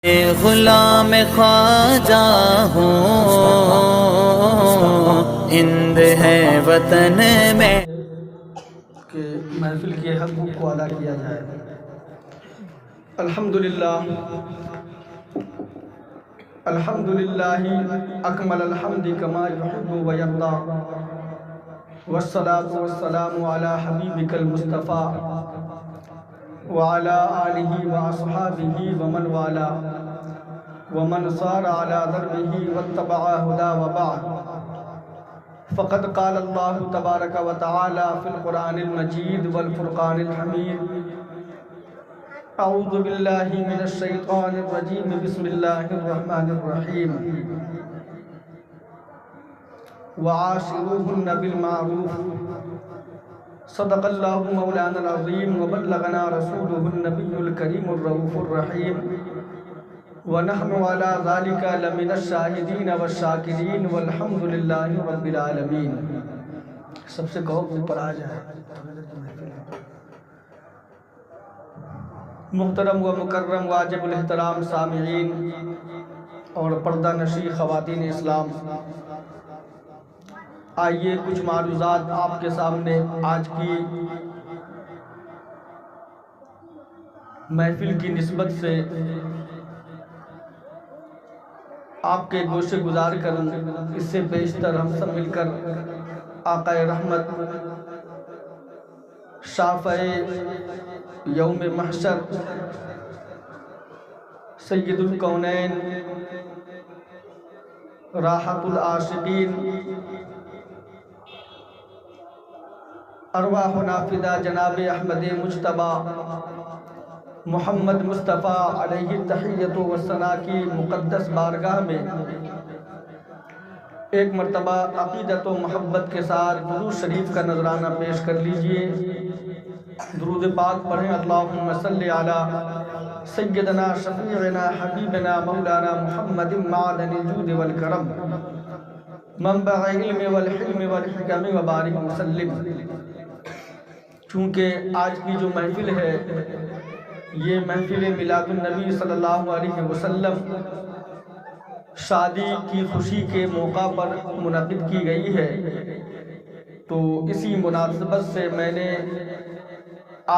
غلام خواجہ ہوں، ہند ہے وطن میں کہ محفل کے حقوق کو ادا کیا جائے۔ الحمدللہ اکمل الحمد کما یحب و یرضی، والصلاة والسلام علی حبیبک المصطفیٰ وعلی آلہ واصحابہ ومن والا ومن صار على دربه واتبع هداه وبعد، فقد قال اللہ تبارک وتعالی فی القرآن المجید والفرقان الحمید، اعوذ باللہ من الشیطان الرجیم، بسم اللہ الرحمن الرحیم، وعاشروہن بالمعروف، صدق اللہ مولانا العظیم، وبلغنا رسولہ النبی الکریم الرؤوف الرحیم، وَنَحْنُ عَلَى ذَلِكَ لَمِنَ الشَّاهِدِينَ وَالشَّاكِرِينَ وَالْحَمْدُ لِلَّهِ رَبِّ الْعَالَمِينَ۔ سب سے کہو اوپر آ جائے۔ محترم و مکرم واجب الاحترام سامعین اور پردہ نشی خواتین اسلام، آئیے کچھ معروضات آپ کے سامنے آج کی محفل کی نسبت سے آپ کے گوشے گزار کروں۔ اس سے بیشتر ہم سب مل کر آقا رحمت، شافع یوم محشر، سید الکونین، راحت العاشقین، ارواحنا فدا جناب احمد مجتبیٰ محمد مصطفیٰ علیہ التحیۃ والثناء کی مقدس بارگاہ میں ایک مرتبہ عقیدت و محبت کے ساتھ درود شریف کا نذرانہ پیش کر لیجئے۔ درود پاک پڑھیں۔ اللہم صلی علی سیدنا شفیعنا حبیبنا مولانا محمد معدن الجود والکرم، منبع علم والحلم والحکم وبارک وسلم۔ چونکہ آج کی جو محفل ہے یہ محفل میلاد النبی صلی اللہ علیہ وسلم شادی کی خوشی کے موقع پر منعقد کی گئی ہے، تو اسی مناسبت سے میں نے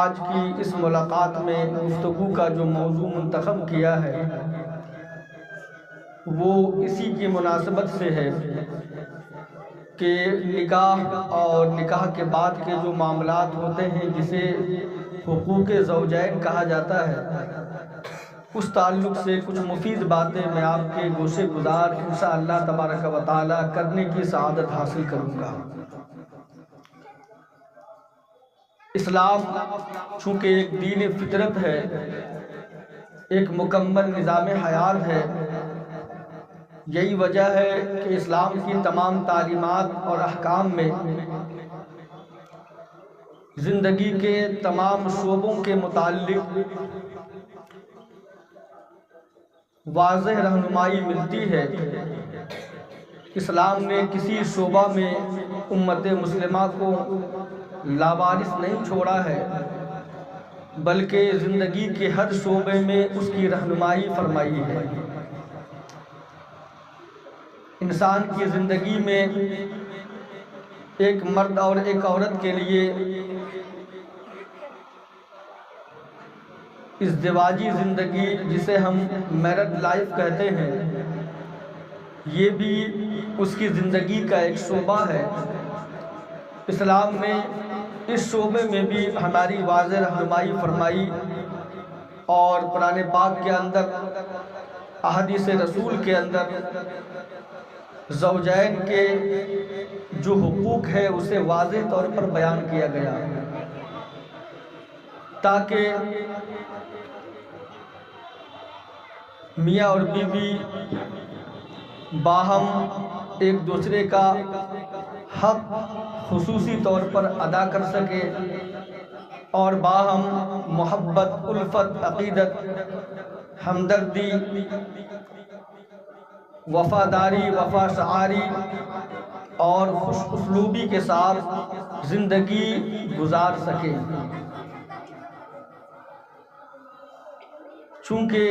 آج کی اس ملاقات میں گفتگو کا جو موضوع منتخب کیا ہے وہ اسی کی مناسبت سے ہے کہ نکاح اور نکاح کے بعد کے جو معاملات ہوتے ہیں جسے حقوق زوجین کہا جاتا ہے، اس تعلق سے کچھ مفید باتیں میں آپ کے گوشے گزار انشاءاللہ تبارک و تعالی کرنے کی سعادت حاصل کروں گا۔ اسلام چونکہ ایک دین فطرت ہے، ایک مکمل نظام حیات ہے، یہی وجہ ہے کہ اسلام کی تمام تعلیمات اور احکام میں زندگی کے تمام شعبوں کے متعلق واضح رہنمائی ملتی ہے۔ اسلام نے کسی شعبہ میں امت مسلمہ کو لاوارث نہیں چھوڑا ہے، بلکہ زندگی کے ہر شعبے میں اس کی رہنمائی فرمائی ہے۔ انسان کی زندگی میں ایک مرد اور ایک عورت کے لیے ازدواجی زندگی، جسے ہم میرڈ لائف کہتے ہیں، یہ بھی اس کی زندگی کا ایک شعبہ ہے۔ اسلام نے اس شعبے میں بھی ہماری واضح رہنمائی فرمائی، اور قرآن پاک کے اندر، احادیث رسول کے اندر زوجین کے جو حقوق ہے اسے واضح طور پر بیان کیا گیا، تاکہ میاں اور بیوی باہم ایک دوسرے کا حق خصوصی طور پر ادا کر سکے، اور باہم محبت، الفت، عقیدت، ہمدردی، وفاداری، وفا شعاری اور خوش اسلوبی کے ساتھ زندگی گزار سکے۔ چونکہ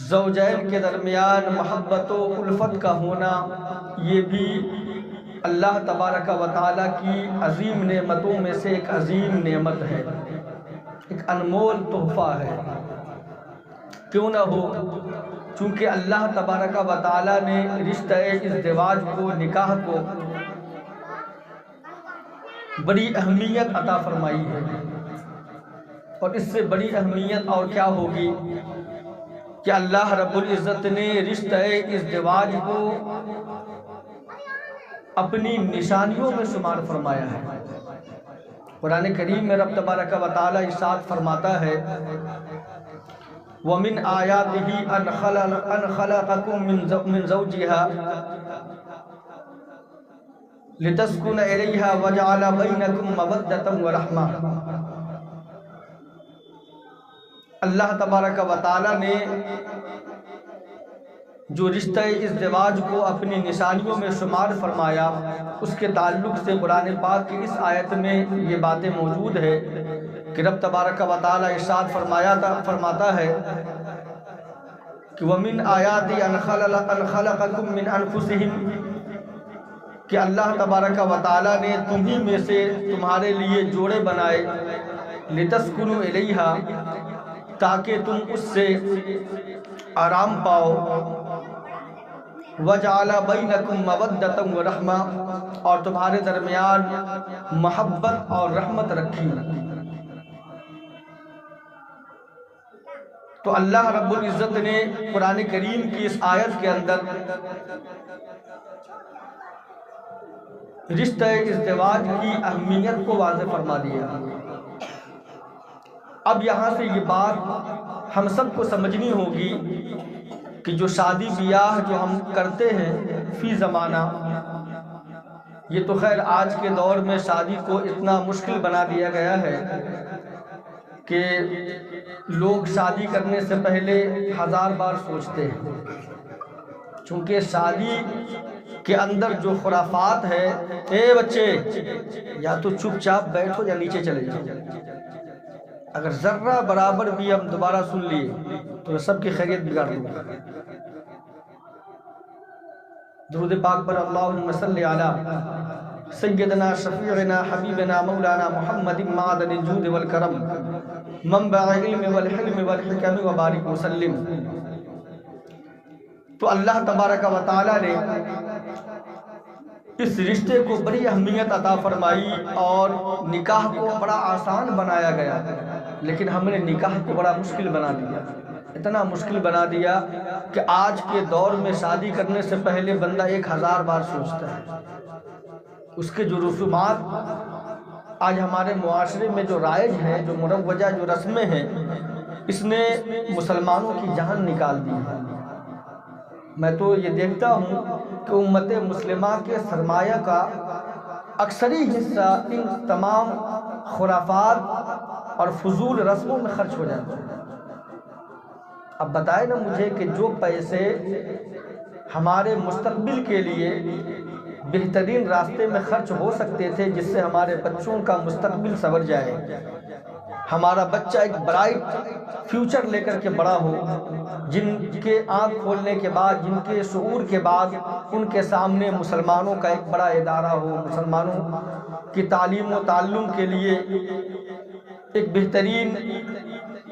زوجین کے درمیان محبت و الفت کا ہونا یہ بھی اللہ تبارک و تعالیٰ کی عظیم نعمتوں میں سے ایک عظیم نعمت ہے، ایک انمول تحفہ ہے۔ کیوں نہ ہو، چونکہ اللہ تبارک و تعالیٰ نے رشتہ ازدواج کو، نکاح کو بڑی اہمیت عطا فرمائی ہے، اور اس سے بڑی اہمیت اور کیا ہوگی کہ اللہ رب العزت نے رشتہ ازدواج کو اپنی نشانیوں میں شمار فرمایا ہے۔ قرآن کریم میں رب تبارک و تعالیٰ ارشاد فرماتا ہے وَمِنْ آيَاتِهِ أَنْ خَلَقَكُم مِّن زَوْجِهَا لِتَسْكُنَ إِلَيْهَا وَجَعَلَ بَيْنَكُم مَّوَدَّةً وَرَحْمَةً۔ اللہ تبارک و تعالیٰ نے جو رشتہ ازدواج کو اپنی نشانیوں میں شمار فرمایا، اس کے تعلق سے قرآن پاک کی اس آیت میں یہ باتیں موجود ہے کہ رب تبارک و تعالیٰ ارشاد فرماتا ہے کہ وَمِنْ آيَاتِهِ أَنْ خَلَقَكُم مِّنْ أَنفُسِهِمْ، کہ اللہ تبارک و تعالیٰ نے تمہیں میں سے تمہارے لیے جوڑے بنائے، لِتَسْكُنُوا إِلَيْهَا، تاکہ تم اس سے آرام پاؤ، وَجَعَلَ بَيْنَكُم مَّوَدَّةً وَرَحْمَةً، اور تمہارے درمیان محبت اور رحمت رکھی۔ تو اللہ رب العزت نے قرآن کریم کی اس آیت کے اندر رشتہ ازدواج کی اہمیت کو واضح فرما دیا۔ اب یہاں سے یہ بات ہم سب کو سمجھنی ہوگی کہ جو شادی بیاہ جو ہم کرتے ہیں فی زمانہ، یہ تو خیر آج کے دور میں شادی کو اتنا مشکل بنا دیا گیا ہے کہ لوگ شادی کرنے سے پہلے 1000 بار سوچتے ہیں، چونکہ شادی کے اندر جو خرافات ہے، اے بچے یا تو چپ چاپ بیٹھو یا نیچے چلے جاؤ، اگر ذرہ برابر بھی ہم دوبارہ سن لیے تو سب کی خیریت بگاڑ دوں گا۔ درود پاک پر اللہم صلی علی سیدنا شفیعنا حبیبنا مولانا محمد معدن الجود والکرم منبع علم والحلم والحکم وبارک وسلم۔ تو اللہ تبارک و تعالیٰ نے اس رشتے کو بڑی اہمیت عطا فرمائی اور نکاح کو بڑا آسان بنایا گیا، لیکن ہم نے نکاح کو بڑا مشکل بنا دیا، اتنا مشکل بنا دیا کہ آج کے دور میں شادی کرنے سے پہلے بندہ 1000 بار سوچتا ہے۔ اس کے جو رسومات آج ہمارے معاشرے میں جو رائج ہیں، جو مروجہ جو رسمیں ہیں، اس نے مسلمانوں کی جان نکال دی ہے۔ میں تو یہ دیکھتا ہوں کہ امت مسلمہ کے سرمایہ کا اکثری حصہ ان تمام خرافات اور فضول رسموں میں خرچ ہو جاتا ہے۔ اب بتائیں نا مجھے کہ جو پیسے ہمارے مستقبل کے لیے بہترین راستے میں خرچ ہو سکتے تھے، جس سے ہمارے بچوں کا مستقبل سنور جائے، ہمارا بچہ ایک برائٹ فیوچر لے کر کے بڑا ہو، جن کے آنکھ کھولنے کے بعد، جن کے شعور کے بعد ان کے سامنے مسلمانوں کا ایک بڑا ادارہ ہو، مسلمانوں کی تعلیم و تعلم کے لیے ایک بہترین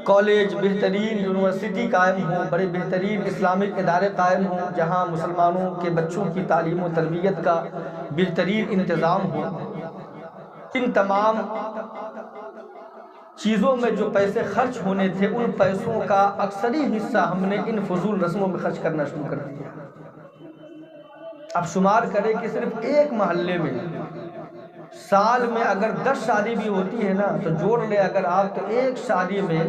کالج، بہترین یونیورسٹی قائم ہو، بڑے بہترین اسلامک ادارے قائم ہوں جہاں مسلمانوں کے بچوں کی تعلیم و تربیت کا بہترین انتظام ہو۔ ان تمام چیزوں میں جو پیسے خرچ ہونے تھے، ان پیسوں کا اکثری حصہ ہم نے ان فضول رسموں میں خرچ کرنا شروع کر دیا۔ اب شمار کریں کہ صرف ایک محلے میں سال میں اگر 10 شادی بھی ہوتی ہے نا، تو جوڑ لے اگر آپ، تو ایک شادی میں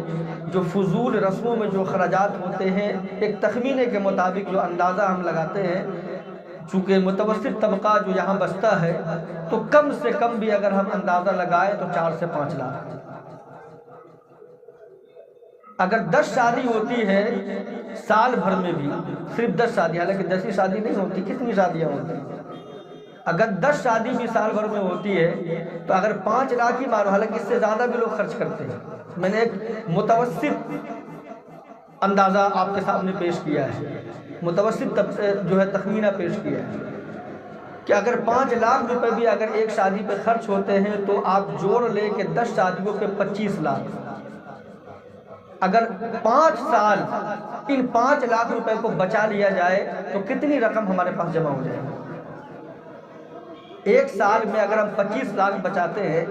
جو فضول رسموں میں جو خراجات ہوتے ہیں، ایک تخمینے کے مطابق جو اندازہ ہم لگاتے ہیں، چونکہ متوسط طبقہ جو یہاں بستا ہے، تو کم سے کم بھی اگر ہم اندازہ لگائیں تو 4 سے 5 لاکھ۔ اگر 10 شادی ہوتی ہے سال بھر میں بھی، صرف 10 شادی، حالانکہ 10 ہی شادی نہیں ہوتی، کتنی شادیاں ہوتی ہیں؟ اگر 10 شادی بھی سال بھر میں ہوتی ہے تو اگر 5 لاکھ ہی مانو، حالانکہ اس سے زیادہ بھی لوگ خرچ کرتے ہیں، میں نے ایک متوسط اندازہ آپ کے سامنے پیش کیا ہے، متوسط جو ہے تخمینہ پیش کیا ہے کہ اگر 5 لاکھ روپے بھی اگر ایک شادی پہ خرچ ہوتے ہیں تو آپ جوڑ لے کے 10 شادیوں پہ 25 لاکھ، اگر 5 سال ان 5 لاکھ روپے کو بچا لیا جائے تو کتنی رقم ہمارے پاس جمع ہو جائے؟ ایک سال میں اگر ہم 25 لاکھ بچاتے ہیں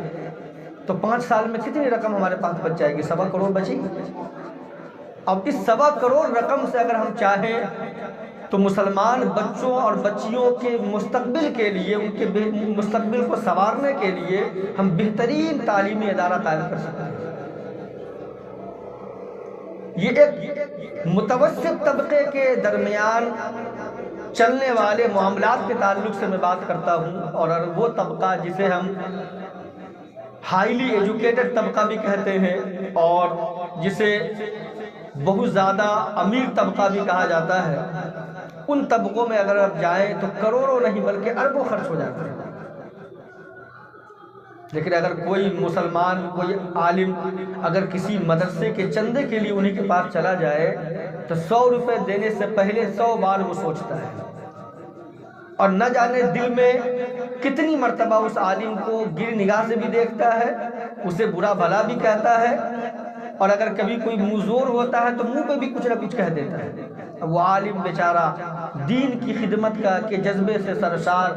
تو 5 سال میں کتنی رقم ہمارے پاس بچ جائے گی؟ 1.25 کروڑ بچے گی۔ اب اس 1.25 کروڑ رقم سے اگر ہم چاہیں تو مسلمان بچوں اور بچیوں کے مستقبل کے لیے، ان کے مستقبل کو سنوارنے کے لیے ہم بہترین تعلیمی ادارہ قائم کر سکتے ہیں۔ یہ ایک متوسط طبقے کے درمیان چلنے والے معاملات کے تعلق سے میں بات کرتا ہوں، اور وہ طبقہ جسے ہم ہائیلی ایجوکیٹڈ طبقہ بھی کہتے ہیں اور جسے بہت زیادہ امیر طبقہ بھی کہا جاتا ہے، ان طبقوں میں اگر آپ جائیں تو کروڑوں نہیں بلکہ اربوں خرچ ہو جاتے ہیں۔ لیکن اگر کوئی مسلمان، کوئی عالم اگر کسی مدرسے کے چندے کے لیے انہی کے پاس چلا جائے تو 100 روپے دینے سے پہلے 100 بار وہ سوچتا ہے، اور نہ جانے دل میں کتنی مرتبہ اس عالم کو گر نگاہ سے بھی دیکھتا ہے، اسے برا بھلا بھی کہتا ہے، اور اگر کبھی کوئی منہ زور ہوتا ہے تو منہ پہ بھی کچھ نہ کچھ کہہ دیتا ہے۔ اب وہ عالم بیچارہ دین کی خدمت کا کے جذبے سے سرشار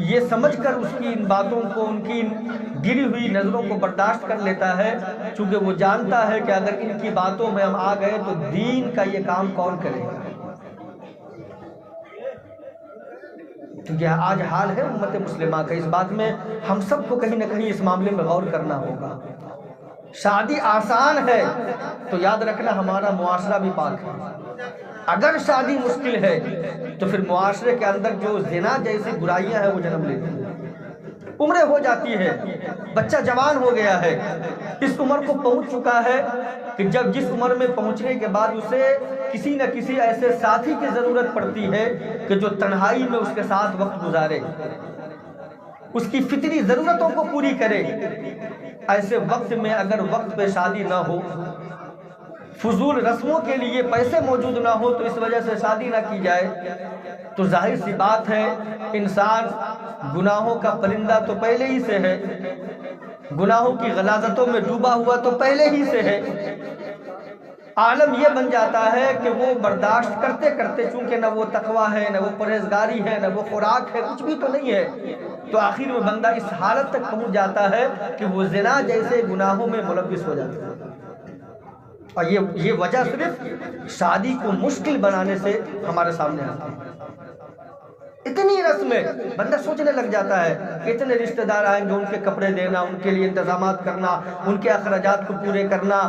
یہ سمجھ کر اس کی ان باتوں کو، ان کی گری ہوئی نظروں کو برداشت کر لیتا ہے، چونکہ وہ جانتا ہے کہ اگر ان کی باتوں میں ہم آ گئے تو دین کا یہ کام کون کرے گا۔ کیونکہ آج حال ہے امت مسلمہ کا، اس بات میں ہم سب کو کہیں نہ کہیں اس معاملے میں غور کرنا ہوگا۔ شادی آسان ہے تو یاد رکھنا ہمارا معاشرہ بھی پاک ہے، اگر شادی مشکل ہے تو پھر معاشرے کے اندر جو زنا جیسی برائیاں ہیں وہ جنم لیتی ہیں۔ عمریں ہو جاتی ہے، بچہ جوان ہو گیا ہے، اس عمر کو پہنچ چکا ہے کہ جب جس عمر میں پہنچنے کے بعد اسے کسی نہ کسی ایسے ساتھی کی ضرورت پڑتی ہے کہ جو تنہائی میں اس کے ساتھ وقت گزارے، اس کی فطری ضرورتوں کو پوری کرے۔ ایسے وقت میں اگر وقت پہ شادی نہ ہو، فضول رسموں کے لیے پیسے موجود نہ ہو تو اس وجہ سے شادی نہ کی جائے تو ظاہر سی بات ہے انسان گناہوں کا پرندہ تو پہلے ہی سے ہے، گناہوں کی غلاظتوں میں ڈوبا ہوا تو پہلے ہی سے ہے۔ عالم یہ بن جاتا ہے کہ وہ برداشت کرتے کرتے، چونکہ نہ وہ تقویٰ ہے، نہ وہ پرہیزگاری ہے، نہ وہ خوراک ہے، کچھ بھی تو نہیں ہے، تو آخر میں بندہ اس حالت تک پہنچ جاتا ہے کہ وہ زنا جیسے گناہوں میں ملوث ہو جاتا ہے۔ اور یہ وجہ صرف شادی کو مشکل بنانے سے ہمارے سامنے آتی ہے۔ اتنی رسمیں، بندہ سوچنے لگ جاتا ہے کہ اتنے رشتہ دار آئیں گے، ان کے کپڑے دینا، ان کے لیے انتظامات کرنا، ان کے اخراجات کو پورے کرنا،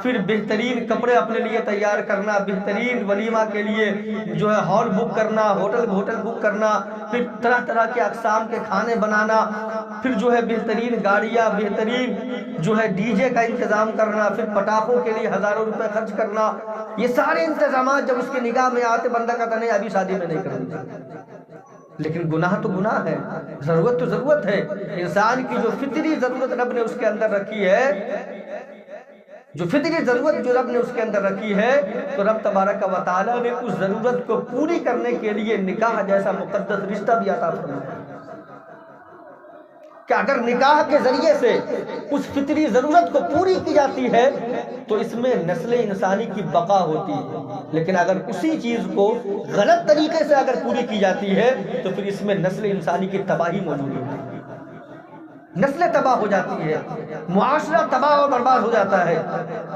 پھر بہترین کپڑے اپنے لیے تیار کرنا، بہترین ولیمہ کے لیے جو ہے ہال بک کرنا، ہوٹل بک کرنا، پھر طرح طرح کے اقسام کے کھانے بنانا، پھر جو ہے بہترین گاڑیاں، بہترین جو ہے ڈی جے کا انتظام کرنا، پھر پٹاخوں کے لیے ہزاروں روپے خرچ کرنا۔ یہ سارے انتظامات جب اس کے نگاہ میں آتے بندہ کہتا نہیں ابھی شادی میں نہیں کرنی۔ لیکن گناہ تو گناہ ہے، ضرورت تو ضرورت ہے۔ انسان کی جو فطری ضرورت رب نے اس کے اندر رکھی ہے، جو فطری ضرورت جو رب نے اس کے اندر رکھی ہے، تو رب تبارک و تعالیٰ نے اس ضرورت کو پوری کرنے کے لیے نکاح جیسا مقدس رشتہ بھی عطا فرمایا کہ اگر نکاح کے ذریعے سے اس فطری ضرورت کو پوری کی جاتی ہے تو اس میں نسل انسانی کی بقا ہوتی ہے، لیکن اگر اسی چیز کو غلط طریقے سے اگر پوری کی جاتی ہے تو پھر اس میں نسل انسانی کی تباہی موجود ہوتی ہے، نسلیں تباہ ہو جاتی ہے، معاشرہ تباہ و برباد ہو جاتا ہے۔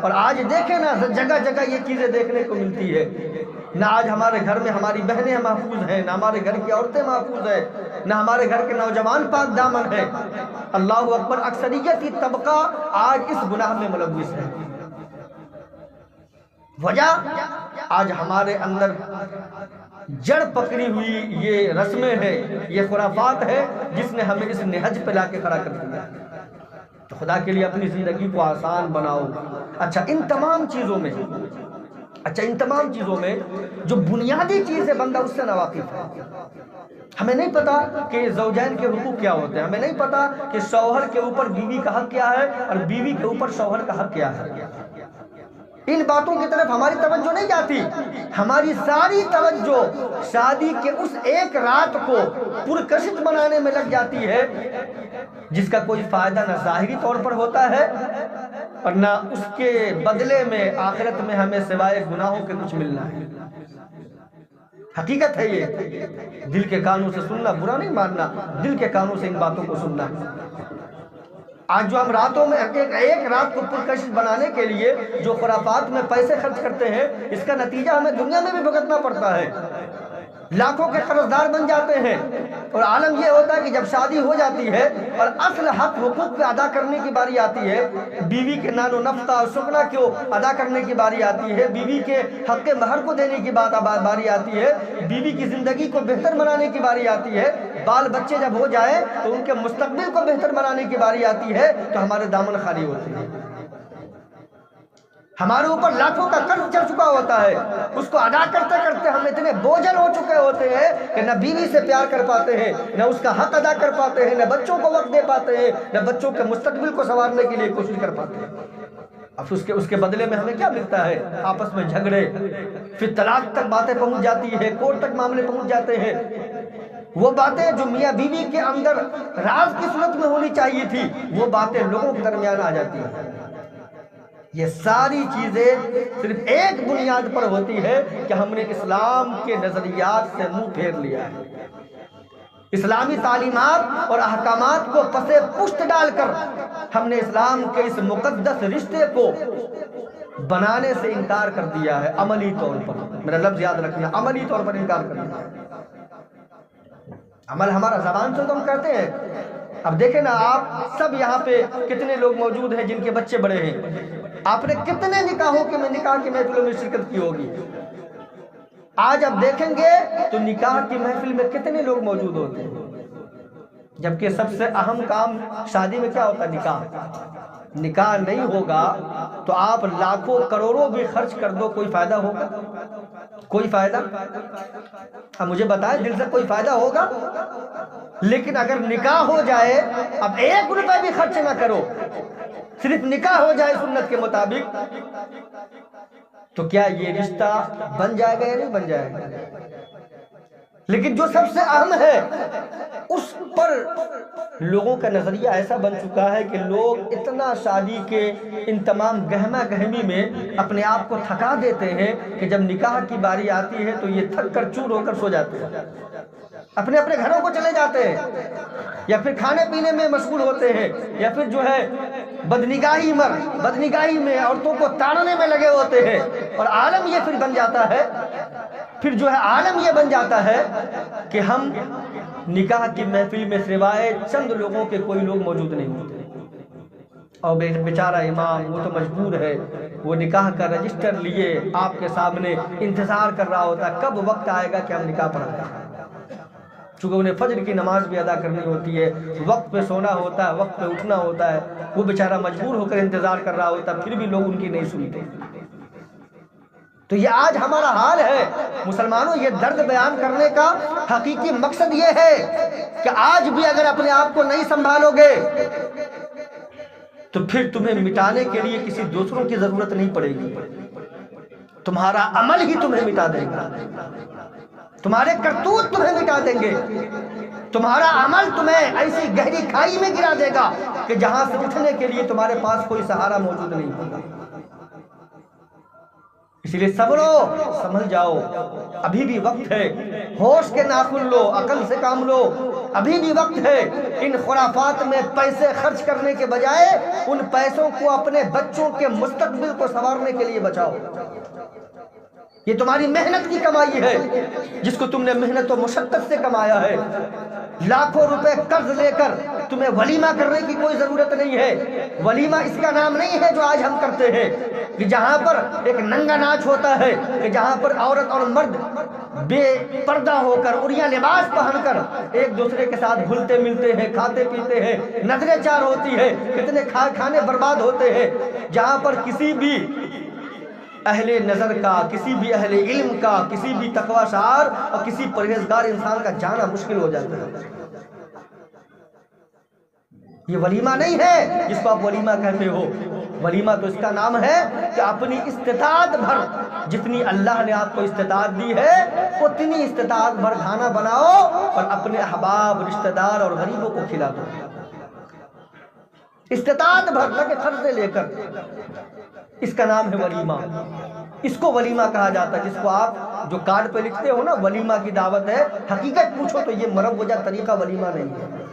اور آج دیکھیں نا، جگہ جگہ یہ چیزیں دیکھنے کو ملتی ہے، نہ آج ہمارے گھر میں ہماری بہنیں محفوظ ہیں، نہ ہمارے گھر کی عورتیں محفوظ ہیں، نہ ہمارے گھر کے نوجوان پاک دامن ہیں۔ اللہ اکبر، اکثریتی طبقہ آج اس گناہ میں ملوث ہے۔ وجہ آج ہمارے اندر جڑ پکڑی ہوئی یہ رسمیں ہیں، یہ خرافات ہے جس نے ہمیں اس نہج پہ لا کے کھڑا کر دیا۔ تو خدا کے لیے اپنی زندگی کو آسان بناؤ۔ اچھا، ان تمام چیزوں میں اچھا، ان تمام چیزوں میں جو بنیادی چیز ہے بندہ اس سے ناواقف ہے۔ ہمیں نہیں پتا کہ زوجین کے حقوق کیا ہوتے ہیں، ہمیں نہیں پتا کہ شوہر کے اوپر بیوی کا حق کیا ہے اور بیوی کے اوپر شوہر کا حق کیا ہے۔ ان باتوں کی طرف ہماری توجہ نہیں جاتی، ہماری ساری توجہ شادی کے اس ایک رات کو پرکشش بنانے میں لگ جاتی ہے جس کا کوئی فائدہ نہ ظاہری طور پر ہوتا ہے اور نہ اس کے بدلے میں آخرت میں ہمیں سوائے گناہوں کے کچھ ملنا ہے۔ حقیقت ہے یہ، دل کے کانوں سے سننا، برا نہیں ماننا، دل کے کانوں سے ان باتوں کو سننا۔ آج جو ہم راتوں میں ایک رات کو پرکشش بنانے کے لیے جو خرافات میں پیسے خرچ کرتے ہیں، اس کا نتیجہ ہمیں دنیا میں بھی بھگتنا پڑتا ہے، لاکھوں کے قرض دار بن جاتے ہیں۔ اور عالم یہ ہوتا ہے کہ جب شادی ہو جاتی ہے اور اصل حق حقوق پہ ادا کرنے کی باری آتی ہے، بیوی کے نان و نفقہ اور سکنا کو ادا کرنے کی باری آتی ہے، بیوی کے حق مہر کو دینے کی باری آتی ہے، بیوی کی زندگی کو بہتر بنانے کی باری آتی ہے، بال بچے جب ہو جائے تو ان کے مستقبل کو بہتر بنانے کی باری آتی ہے، تو ہمارے دامن خالی ہوتے ہیں، ہمارے اوپر لاکھوں کا قرض چڑھ چکا ہوتا ہے، اس کو ادا کرتے کرتے ہم اتنے بوجھل ہو چکے ہوتے ہیں کہ نہ بیوی سے پیار کر پاتے ہیں، نہ اس کا حق ادا کر پاتے ہیں، نہ بچوں کو وقت دے پاتے ہیں، نہ بچوں کے مستقبل کو سنوارنے کے لیے کوشش کر پاتے ہیں۔ اب اس کے بدلے میں ہمیں کیا ملتا ہے؟ آپس میں جھگڑے، پھر طلاق تک باتیں پہنچ جاتی ہے، کورٹ تک معاملے پہنچ جاتے ہیں۔ وہ باتیں جو میاں بیوی کے اندر راز کی صورت میں ہونی چاہیے تھی، وہ باتیں لوگوں کے درمیان آ جاتی ہیں۔ یہ ساری چیزیں صرف ایک بنیاد پر ہوتی ہے کہ ہم نے اسلام کے نظریات سے منہ پھیر لیا ہے، اسلامی تعلیمات اور احکامات کو پسے پشت ڈال کر ہم نے اسلام کے اس مقدس رشتے کو بنانے سے انکار کر دیا ہے، عملی طور پر۔ میرا لفظ یاد رکھنا، عملی طور پر انکار کر دیا ہے۔ عمل ہمارا زبان سے تو ہم کرتے ہیں۔ اب دیکھیں نا، آپ سب یہاں پہ کتنے لوگ موجود ہیں جن کے بچے بڑے ہیں، آپ نے کتنے نکاح کی محفلوں میں شرکت کی ہوگی؟ آج اب دیکھیں گے تو نکاح کی محفل میں کتنے لوگ موجود ہوتے ہیں، جبکہ سب سے اہم کام شادی میں کیا ہوتا ہے؟ نکاح۔ نکاح نہیں ہوگا تو آپ لاکھوں کروڑوں بھی خرچ کر دو، کوئی فائدہ ہوگا؟ کوئی فائدہ؟ اب مجھے بتائیں، دل سے کوئی فائدہ ہوگا؟ لیکن اگر نکاح ہو جائے، اب 1 روپے بھی خرچ نہ کرو، صرف نکاح ہو جائے سنت کے مطابق، تو کیا یہ رشتہ بن جائے گا یا نہیں بن جائے گا؟ لیکن جو سب سے اہم ہے اس پر لوگوں کا نظریہ ایسا بن چکا ہے کہ لوگ اتنا شادی کے ان تمام گہما گہمی میں اپنے آپ کو تھکا دیتے ہیں کہ جب نکاح کی باری آتی ہے تو یہ تھک کر چور ہو کر سو جاتے ہیں، اپنے اپنے گھروں کو چلے جاتے ہیں، یا پھر کھانے پینے میں مشغول ہوتے ہیں، یا پھر جو ہے بدنگاہی میں عورتوں کو تاڑنے میں لگے ہوتے ہیں۔ اور عالم یہ پھر بن جاتا ہے، عالم یہ بن جاتا ہے کہ ہم نکاح کی محفل میں سوائے چند لوگوں کے کوئی لوگ موجود نہیں ہوتے، اور بیچارہ امام وہ تو مجبور ہے، وہ نکاح کا رجسٹر لیے آپ کے سامنے انتظار کر رہا ہوتا ہے کب وقت آئے گا کہ ہم نکاح پڑھائیں، چونکہ انہیں فجر کی نماز بھی ادا کرنی ہوتی ہے، وقت پہ سونا ہوتا ہے، وقت پہ اٹھنا ہوتا ہے، وہ بیچارہ مجبور ہو کر انتظار کر رہا ہوتا ہے، پھر بھی لوگ ان کی نہیں سنتے۔ تو یہ آج ہمارا حال ہے مسلمانوں۔ یہ درد بیان کرنے کا حقیقی مقصد یہ ہے کہ آج بھی اگر اپنے آپ کو نہیں سنبھالو گے تو پھر تمہیں مٹانے کے لیے کسی دوسروں کی ضرورت نہیں پڑے گی، تمہارا عمل ہی تمہیں مٹا دے گا، تمہارے کرتوت تمہیں مٹا دیں گے، تمہارا عمل تمہیں ایسی گہری کھائی میں گرا دے گا کہ جہاں سے اٹھنے کے لیے تمہارے پاس کوئی سہارا موجود نہیں ہوگا۔ اس لیے صبرو، سنبھل جاؤ، ابھی بھی وقت ہے، ہوش کے ناخن لو، عقل سے کام لو، ابھی بھی وقت ہے۔ ان خرافات میں پیسے خرچ کرنے کے بجائے ان پیسوں کو اپنے بچوں کے مستقبل کو سنوارنے کے لیے بچاؤ۔ یہ تمہاری محنت کی کمائی ہے جس کو تم نے محنت و مشقت سے کمایا ہے۔ لاکھوں روپے قرض لے کر تمہیں ولیمہ کرنے کی کوئی ضرورت نہیں ہے۔ ولیمہ اس کا نام نہیں ہے جو آج ہم کرتے ہیں، کہ جہاں پر ایک ننگا ناچ ہوتا ہے، کہ جہاں پر عورت اور مرد بے پردہ ہو کر عریاں لباس پہن کر ایک دوسرے کے ساتھ گھلتے ملتے ہیں، کھاتے پیتے ہیں، نظریں چار ہوتی ہے، کتنے کھانے برباد ہوتے ہیں، جہاں پر کسی بھی اہل نظر کا، کسی بھی اہل علم کا، کسی بھی تقوی شعار اور کسی پرہیزگار انسان کا جانا مشکل ہو جاتا ہے۔ یہ ولیمہ نہیں ہے جس کو آپ ولیمہ کہتے ہو، ولیمہ تو اس کا نام ہے کہ اپنی استطاعت بھر، جتنی اللہ نے آپ کو استطاعت دی ہے اتنی استطاعت بھر کھانا بناؤ اور اپنے احباب، رشتہ دار اور غریبوں کو کھلا دو۔ استطاعت بھر، نہ کہ قرضے لے کر، اس کا نام ہے ولیمہ۔ اس کو ولیمہ کہا جاتا ہے، جس کو آپ جو کارڈ پہ لکھتے ہو نا ولیمہ کی دعوت ہے، حقیقت پوچھو تو یہ مروجہ طریقہ ولیمہ نہیں ہے۔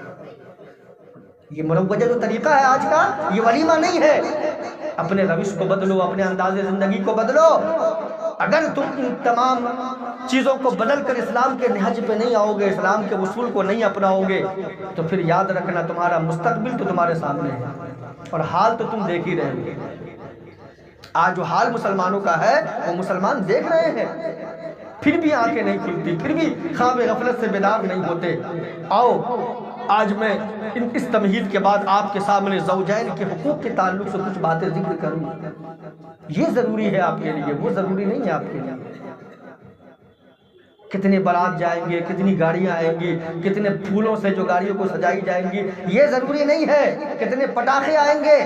یہ مروجہ جو طریقہ ہے آج کا، یہ ولیمہ نہیں ہے۔ اپنے روش کو بدلو، اپنے انداز زندگی کو بدلو۔ اگر تم ان تمام چیزوں کو بدل کر اسلام کے نہج پہ نہیں آؤ گے، اسلام کے اصول کو نہیں اپناؤ گے، تو پھر یاد رکھنا تمہارا مستقبل تو تمہارے سامنے ہے اور حال تو تم دیکھ ہی رہے ہو۔ آج جو حال مسلمانوں کا ہے وہ مسلمان دیکھ رہے ہیں، پھر بھی آنکھیں نہیں کھلتی، پھر بھی خواب غفلت سے بیدار نہیں ہوتے۔ آؤ آج میں اس تمہید کے بعد آپ کے سامنے زوجین کے حقوق کے تعلق سے کچھ باتیں ذکر کروں۔ یہ ضروری ہے آپ کے لیے، وہ ضروری نہیں ہے آپ کے لیے۔ کتنے بارات جائیں گے، کتنی گاڑیاں آئیں گی، کتنے پھولوں سے جو گاڑیوں کو سجائی جائیں گی، یہ ضروری نہیں ہے۔ کتنے پٹاخے آئیں گے،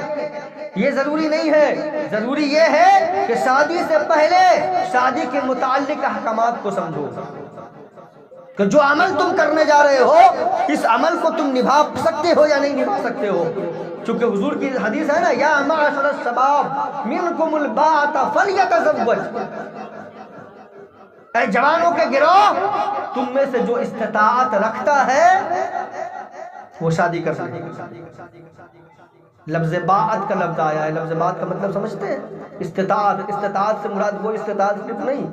یہ ضروری نہیں ہے۔ ضروری یہ ہے کہ شادی سے پہلے شادی کے متعلق احکامات کو سمجھو، کہ جو عمل تم کرنے جا رہے ہو اس عمل کو تم نبھا سکتے ہو یا نہیں نبھا سکتے ہو۔ چونکہ حضور کی حدیث ہے نا، یا معاشر الشباب منکم الباۃ فلیتزوج، اے جوانوں کے گروہ، تم میں سے جو استطاعت رکھتا ہے وہ شادی کر سکے۔ لفظ باعت کا لفظ آیا ہے، لفظ باعت کا مطلب سمجھتے ہیں؟ استطاعت۔ استطاعت سے مراد وہ استطاعت صرف نہیں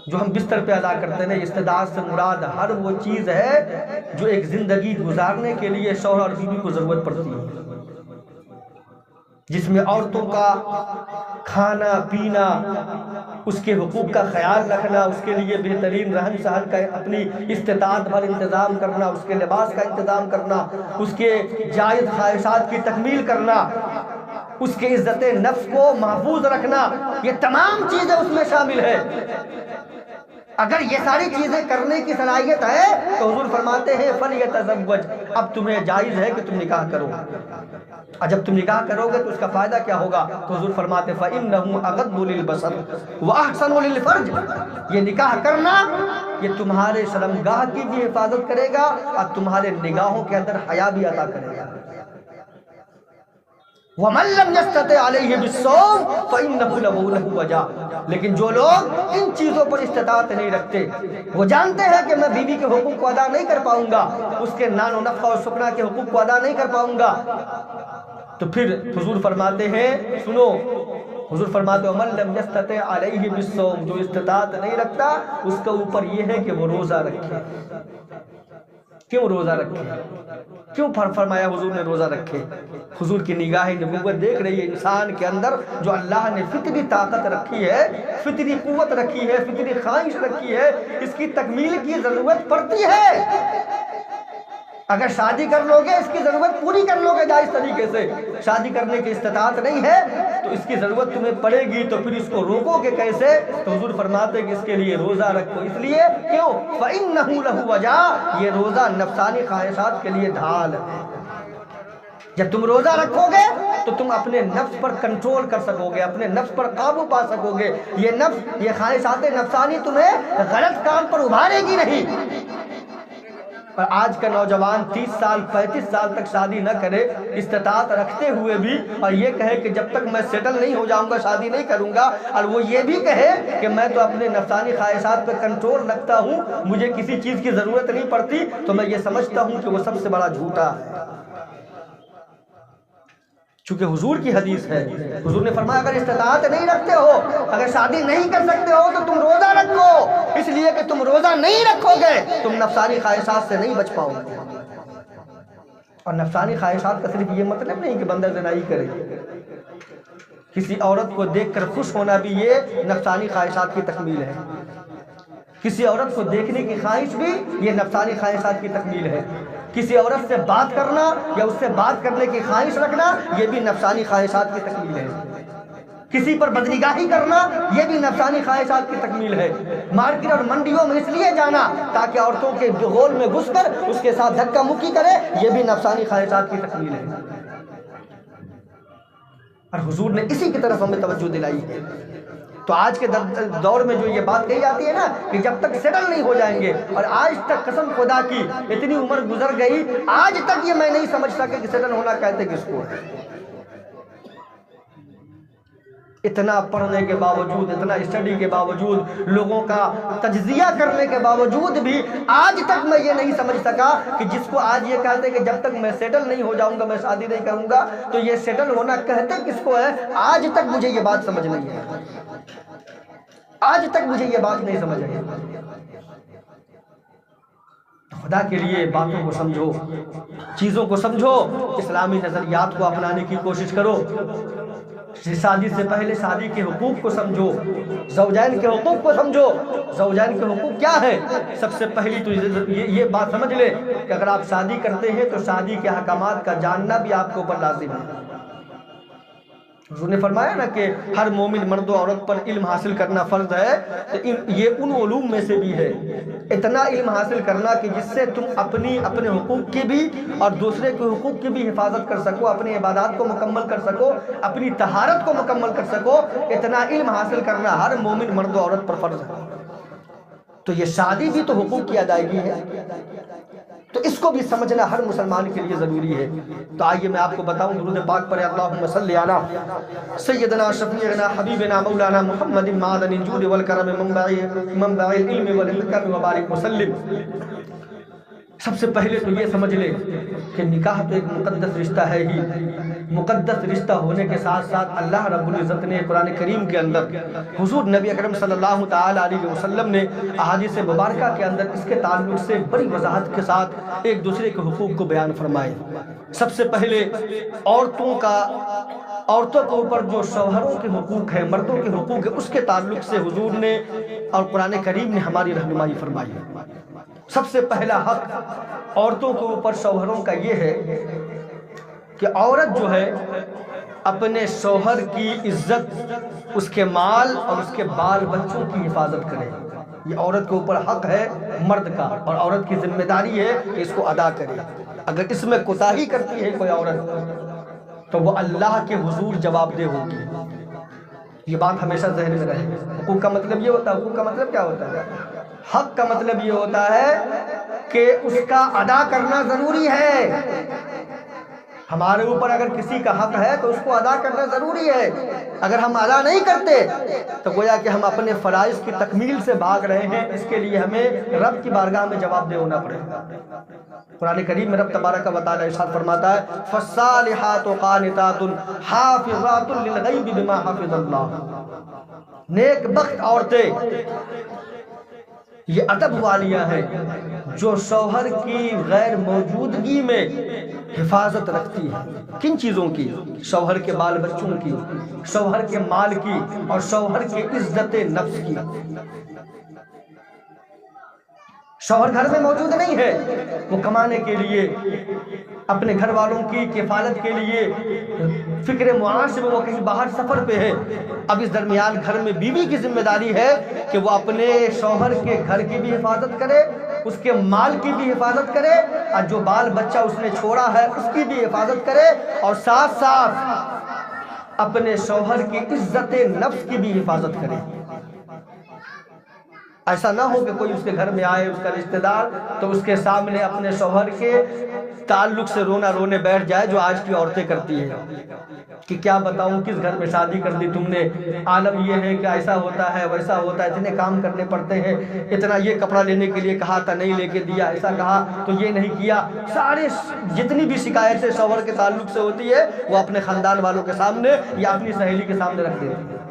جو ہم بستر پہ ادا کرتے ہیں، استطاعت سے مراد ہر وہ چیز ہے جو ایک زندگی گزارنے کے لیے شوہر اور بیوی کو ضرورت پڑتی ہے، جس میں عورتوں کا کھانا پینا، اس کے حقوق کا خیال رکھنا، اس کے لیے بہترین رہن سہن کا اپنی استطاعت بھر انتظام کرنا، اس کے لباس کا انتظام کرنا، اس کے جائز خواہشات کی تکمیل کرنا، اس کے عزت نفس کو محفوظ رکھنا، یہ تمام چیزیں اس میں شامل ہے۔ اگر یہ ساری چیزیں کرنے کی صلاحیت ہے تو حضور فرماتے ہیں فلیتزوج، اب تمہیں جائز ہے کہ تم نکاح کرو۔ اور جب تم نکاح کرو گے تو اس کا فائدہ کیا ہوگا؟ تو حضور فرماتے ہیں فَإِنَّهُ أَغَضُّ لِلْبَصَرِ وَأَحْسَنُ لِلْفَرْجِ، یہ نکاح کرنا یہ تمہارے شرمگاہ کی بھی حفاظت کرے گا اور تمہارے نگاہوں کے اندر حیا بھی عطا کرے گا۔ وَمَن لَّمْ يَسْتَطِعْ عَلَيْهِ بِالصَّوْمِ فَإِنَّهُ لَهُ وَجَاءٌ، لیکن جو لوگ ان چیزوں پر استطاعت نہیں رکھتے، وہ جانتے ہیں کہ میں بیوی کے حقوق کو ادا نہیں کر پاؤں گا، اس کے نان و نفقہ اور سکنا کے حقوق کو ادا نہیں کر پاؤں گا، تو پھر حضور فرماتے ہیں، سنو، حضور فرماتے ہیں وَمَن لَّمْ يَسْتَطِعْ عَلَيْهِ بِالصَّوْمِ، جو استطاعت نہیں رکھتا اس کے اوپر یہ ہے کہ وہ روزہ رکھے۔ کیوں روزہ رکھے؟ کیوں فرمایا حضور نے روزہ رکھے؟ حضور کی نگاہ نبوت دیکھ رہی ہے انسان کے اندر جو اللہ نے فطری طاقت رکھی ہے، فطری قوت رکھی ہے، فطری خواہش رکھی ہے، اس کی تکمیل کی ضرورت پڑتی ہے۔ اگر شادی کر لو گے اس کی ضرورت پوری کر لو گے جائز طریقے سے، شادی کرنے کی استطاعت نہیں ہے تو اس کی ضرورت تمہیں پڑے گی، تو پھر اس کو روکو گے کیسے؟ تو حضور فرماتے ہیں کہ اس کے لیے روزہ رکھو، اس لیے کیوں؟ فَإِنَّهُ لَهُ وَجَاءٌ، یہ روزہ نفسانی خواہشات کے لیے ڈھال ہے۔ جب تم روزہ رکھو گے تو تم اپنے نفس پر کنٹرول کر سکو گے، اپنے نفس پر قابو پا سکو گے، یہ نفس، یہ خواہشات نفسانی تمہیں غلط کام پر ابھارے گی نہیں۔ اور آج کا نوجوان 30 سال 35 سال تک شادی نہ کرے استطاعت رکھتے ہوئے بھی، اور یہ کہے کہ جب تک میں سیٹل نہیں ہو جاؤں گا شادی نہیں کروں گا، اور وہ یہ بھی کہے کہ میں تو اپنے نفسانی خواہشات پہ کنٹرول رکھتا ہوں، مجھے کسی چیز کی ضرورت نہیں پڑتی، تو میں یہ سمجھتا ہوں کہ وہ سب سے بڑا جھوٹا ہے۔ چونکہ حضور کی حدیث ہے، حضور نے فرمایا اگر استطاعت نہیں رکھتے ہو، اگر شادی نہیں کر سکتے ہو تو تم روزہ رکھو، اس لیے کہ تم روزہ نہیں رکھو گے تم نفسانی خواہشات سے نہیں بچ پاؤ گے۔ اور نفسانی خواہشات کا صرف یہ مطلب نہیں کہ بندہ زنا ہی کرے، کسی عورت کو دیکھ کر خوش ہونا بھی یہ نفسانی خواہشات کی تکمیل ہے، کسی عورت کو دیکھنے کی خواہش بھی یہ نفسانی خواہشات کی تکمیل ہے، کسی عورت سے بات کرنا یا اس سے بات کرنے کی خواہش رکھنا یہ بھی نفسانی خواہشات کی تکمیل ہے۔ کسی پر بدنگاہی کرنا یہ بھی نفسانی خواہشات کی تکمیل ہے۔ مارکیٹ اور منڈیوں میں اس لیے جانا تاکہ عورتوں کے غول میں گھس کر اس کے ساتھ دھکا مکی کرے، یہ بھی نفسانی خواہشات کی تکمیل ہے۔ اور حضور نے اسی کی طرف ہمیں توجہ دلائی ہے۔ تو آج کے دور میں جو یہ بات کہی جاتی ہے نا کہ جب تک سیٹل نہیں ہو جائیں گے، اور آج تک قسم خدا کی اتنی عمر گزر گئی، آج تک یہ میں نہیں سمجھ سکا کہ سیٹل ہونا کہتے کس کو ہے۔ اتنا پڑھنے کے باوجود، اتنا اسٹڈی کے باوجود، لوگوں کا تجزیہ کرنے کے باوجود بھی آج تک میں یہ نہیں سمجھ سکا کہ جس کو آج یہ کہتے کہ جب تک میں سیٹل نہیں ہو جاؤں گا میں شادی نہیں کروں گا، تو یہ سیٹل ہونا کہتے کس کو ہے؟ آج تک مجھے یہ بات سمجھ نہیں ہے، آج تک مجھے یہ بات نہیں سمجھ آئی۔ خدا کے لیے باتوں کو سمجھو، چیزوں کو سمجھو، اسلامی نظریات کو اپنانے کی کوشش کرو۔ شادی سے پہلے شادی کے حقوق کو سمجھو، زوجین کے حقوق کو سمجھو۔ زوجین کے حقوق کیا ہے؟ سب سے پہلی تو یہ بات سمجھ لے کہ اگر آپ شادی کرتے ہیں تو شادی کے احکامات کا جاننا بھی آپ کے اوپر لازم ہے۔ حضور نے فرمایا نا کہ ہر مومن مرد و عورت پر علم حاصل کرنا فرض ہے، تو یہ ان علوم میں سے بھی ہے۔ اتنا علم حاصل کرنا کہ جس سے تم اپنے حقوق کی بھی اور دوسرے کے حقوق کی بھی حفاظت کر سکو، اپنی عبادات کو مکمل کر سکو، اپنی طہارت کو مکمل کر سکو، اتنا علم حاصل کرنا ہر مومن مرد و عورت پر فرض ہے۔ تو یہ شادی بھی تو حقوق کی ادائیگی ہے، تو اس کو بھی سمجھنا ہر مسلمان کے لیے ضروری ہے۔ تو آئیے میں آپ کو بتاؤں، درود پاک پر اللہم صلی علی سیدنا شفیعنا حبیبنا مولانا محمد معدن الجود والکرم منبع العلم والحکم وبارک وسلم۔ سب سے پہلے تو یہ سمجھ لے کہ نکاح تو ایک مقدس رشتہ ہے ہی، مقدس رشتہ ہونے کے ساتھ ساتھ اللہ رب العزت نے قرآن کریم کے اندر، حضور نبی اکرم صلی اللہ تعالی علیہ وسلم نے احادیث مبارکہ کے اندر اس کے تعلق سے بڑی وضاحت کے ساتھ ایک دوسرے کے حقوق کو بیان فرمائے۔ سب سے پہلے عورتوں کے اوپر جو شوہروں کے حقوق ہیں، مردوں کے حقوق ہیں، اس کے تعلق سے حضور نے اور قرآن کریم نے ہماری رہنمائی فرمائی۔ سب سے پہلا حق عورتوں کے اوپر شوہروں کا یہ ہے کہ عورت جو ہے اپنے شوہر کی عزت، اس کے مال اور اس کے بال بچوں کی حفاظت کرے۔ یہ عورت کے اوپر حق ہے مرد کا، اور عورت کی ذمہ داری ہے کہ اس کو ادا کرے۔ اگر اس میں کوتاہی کرتی ہے کوئی عورت تو وہ اللہ کے حضور جواب دہ ہوگی۔ یہ بات ہمیشہ ذہن میں رہے۔ حقوق کا مطلب یہ ہوتا ہے، حقوق کا مطلب کیا ہوتا ہے؟ حق کا مطلب یہ ہوتا ہے کہ اس کا ادا کرنا ضروری ہے۔ ہمارے اوپر اگر کسی کا حق ہے تو اس کو ادا کرنا ضروری ہے۔ اگر ہم ادا نہیں کرتے تو گویا کہ ہم اپنے فرائض کی تکمیل سے بھاگ رہے ہیں، اس کے لیے ہمیں رب کی بارگاہ میں جواب دہ ہونا پڑے گا۔ قرآن کریم میں رب تبارک و تعالی ارشاد فرماتا ہے فالصالحات قانتات حافظات للغیب بما حفظ اللہ۔ نیک بخت عورتیں یہ ادب والیاں ہیں جو شوہر کی غیر موجودگی میں حفاظت رکھتی ہے۔ کن چیزوں کی؟ شوہر کے بال بچوں کی، شوہر کے مال کی، اور شوہر کی عزت نفس کی۔ شوہر گھر میں موجود نہیں ہے، وہ کمانے کے لیے، اپنے گھر والوں کی کفالت کے لیے فکر معاش میں وہ کہیں باہر سفر پہ ہے۔ اب اس درمیان گھر میں بیوی کی ذمہ داری ہے کہ وہ اپنے شوہر کے گھر کی بھی حفاظت کرے، اس کے مال کی بھی حفاظت کرے، اور جو بال بچہ اس نے چھوڑا ہے اس کی بھی حفاظت کرے، اور ساتھ ساتھ اپنے شوہر کی عزت نفس کی بھی حفاظت کرے۔ ایسا نہ ہو کہ کوئی اس کے گھر میں آئے اس کا رشتہ دار تو اس کے سامنے اپنے شوہر کے تعلق سے رونے بیٹھ جائے، جو آج کی عورتیں کرتی ہیں کہ کیا بتاؤں کس گھر میں شادی کر دی تم نے، عالم یہ ہے کہ ایسا ہوتا ہے ویسا ہوتا ہے، اتنے کام کرنے پڑتے ہیں، اتنا یہ کپڑا لینے کے لیے کہا تھا نہیں لے کے دیا، ایسا کہا تو یہ نہیں کیا۔ سارے جتنی بھی شکایتیں شوہر کے تعلق سے ہوتی ہے وہ اپنے خاندان والوں کے سامنے یا اپنی سہیلی کے سامنے رکھ دیتی ہے۔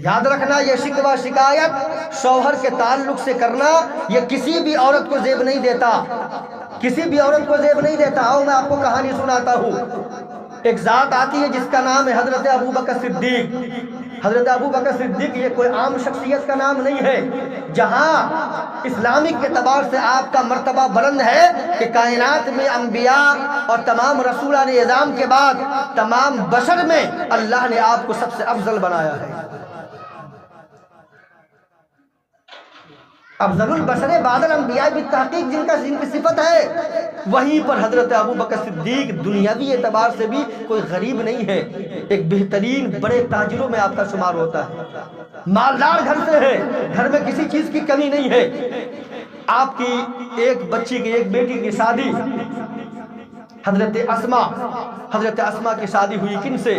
یاد رکھنا، یہ شکوہ شکایت شوہر کے تعلق سے کرنا یہ کسی بھی عورت کو زیب نہیں دیتا، کسی بھی عورت کو زیب نہیں دیتا۔ آؤ میں آپ کو کہانی سناتا ہوں۔ ایک ذات آتی ہے جس کا نام ہے حضرت ابو بکر صدیق۔ حضرت ابو بکر صدیق یہ کوئی عام شخصیت کا نام نہیں ہے، جہاں اسلامک اعتبار سے آپ کا مرتبہ بلند ہے کہ کائنات میں انبیاء اور تمام رسولان اعظام کے بعد تمام بشر میں اللہ نے آپ کو سب سے افضل بنایا ہے۔ افضل البشر بعد الانبیاء بالتحقیق جن کی صفت ہے، وہیں پر حضرت ابو بکر صدیق دنیاوی اعتبار سے بھی کوئی غریب نہیں ہے، ایک بہترین بڑے تاجروں میں آپ کا شمار ہوتا ہے، مالدار گھر سے ہے، گھر میں کسی چیز کی کمی نہیں ہے۔ آپ کی ایک بچی کی ایک بیٹی کی شادی حضرت اسما کی شادی ہوئی کن سے؟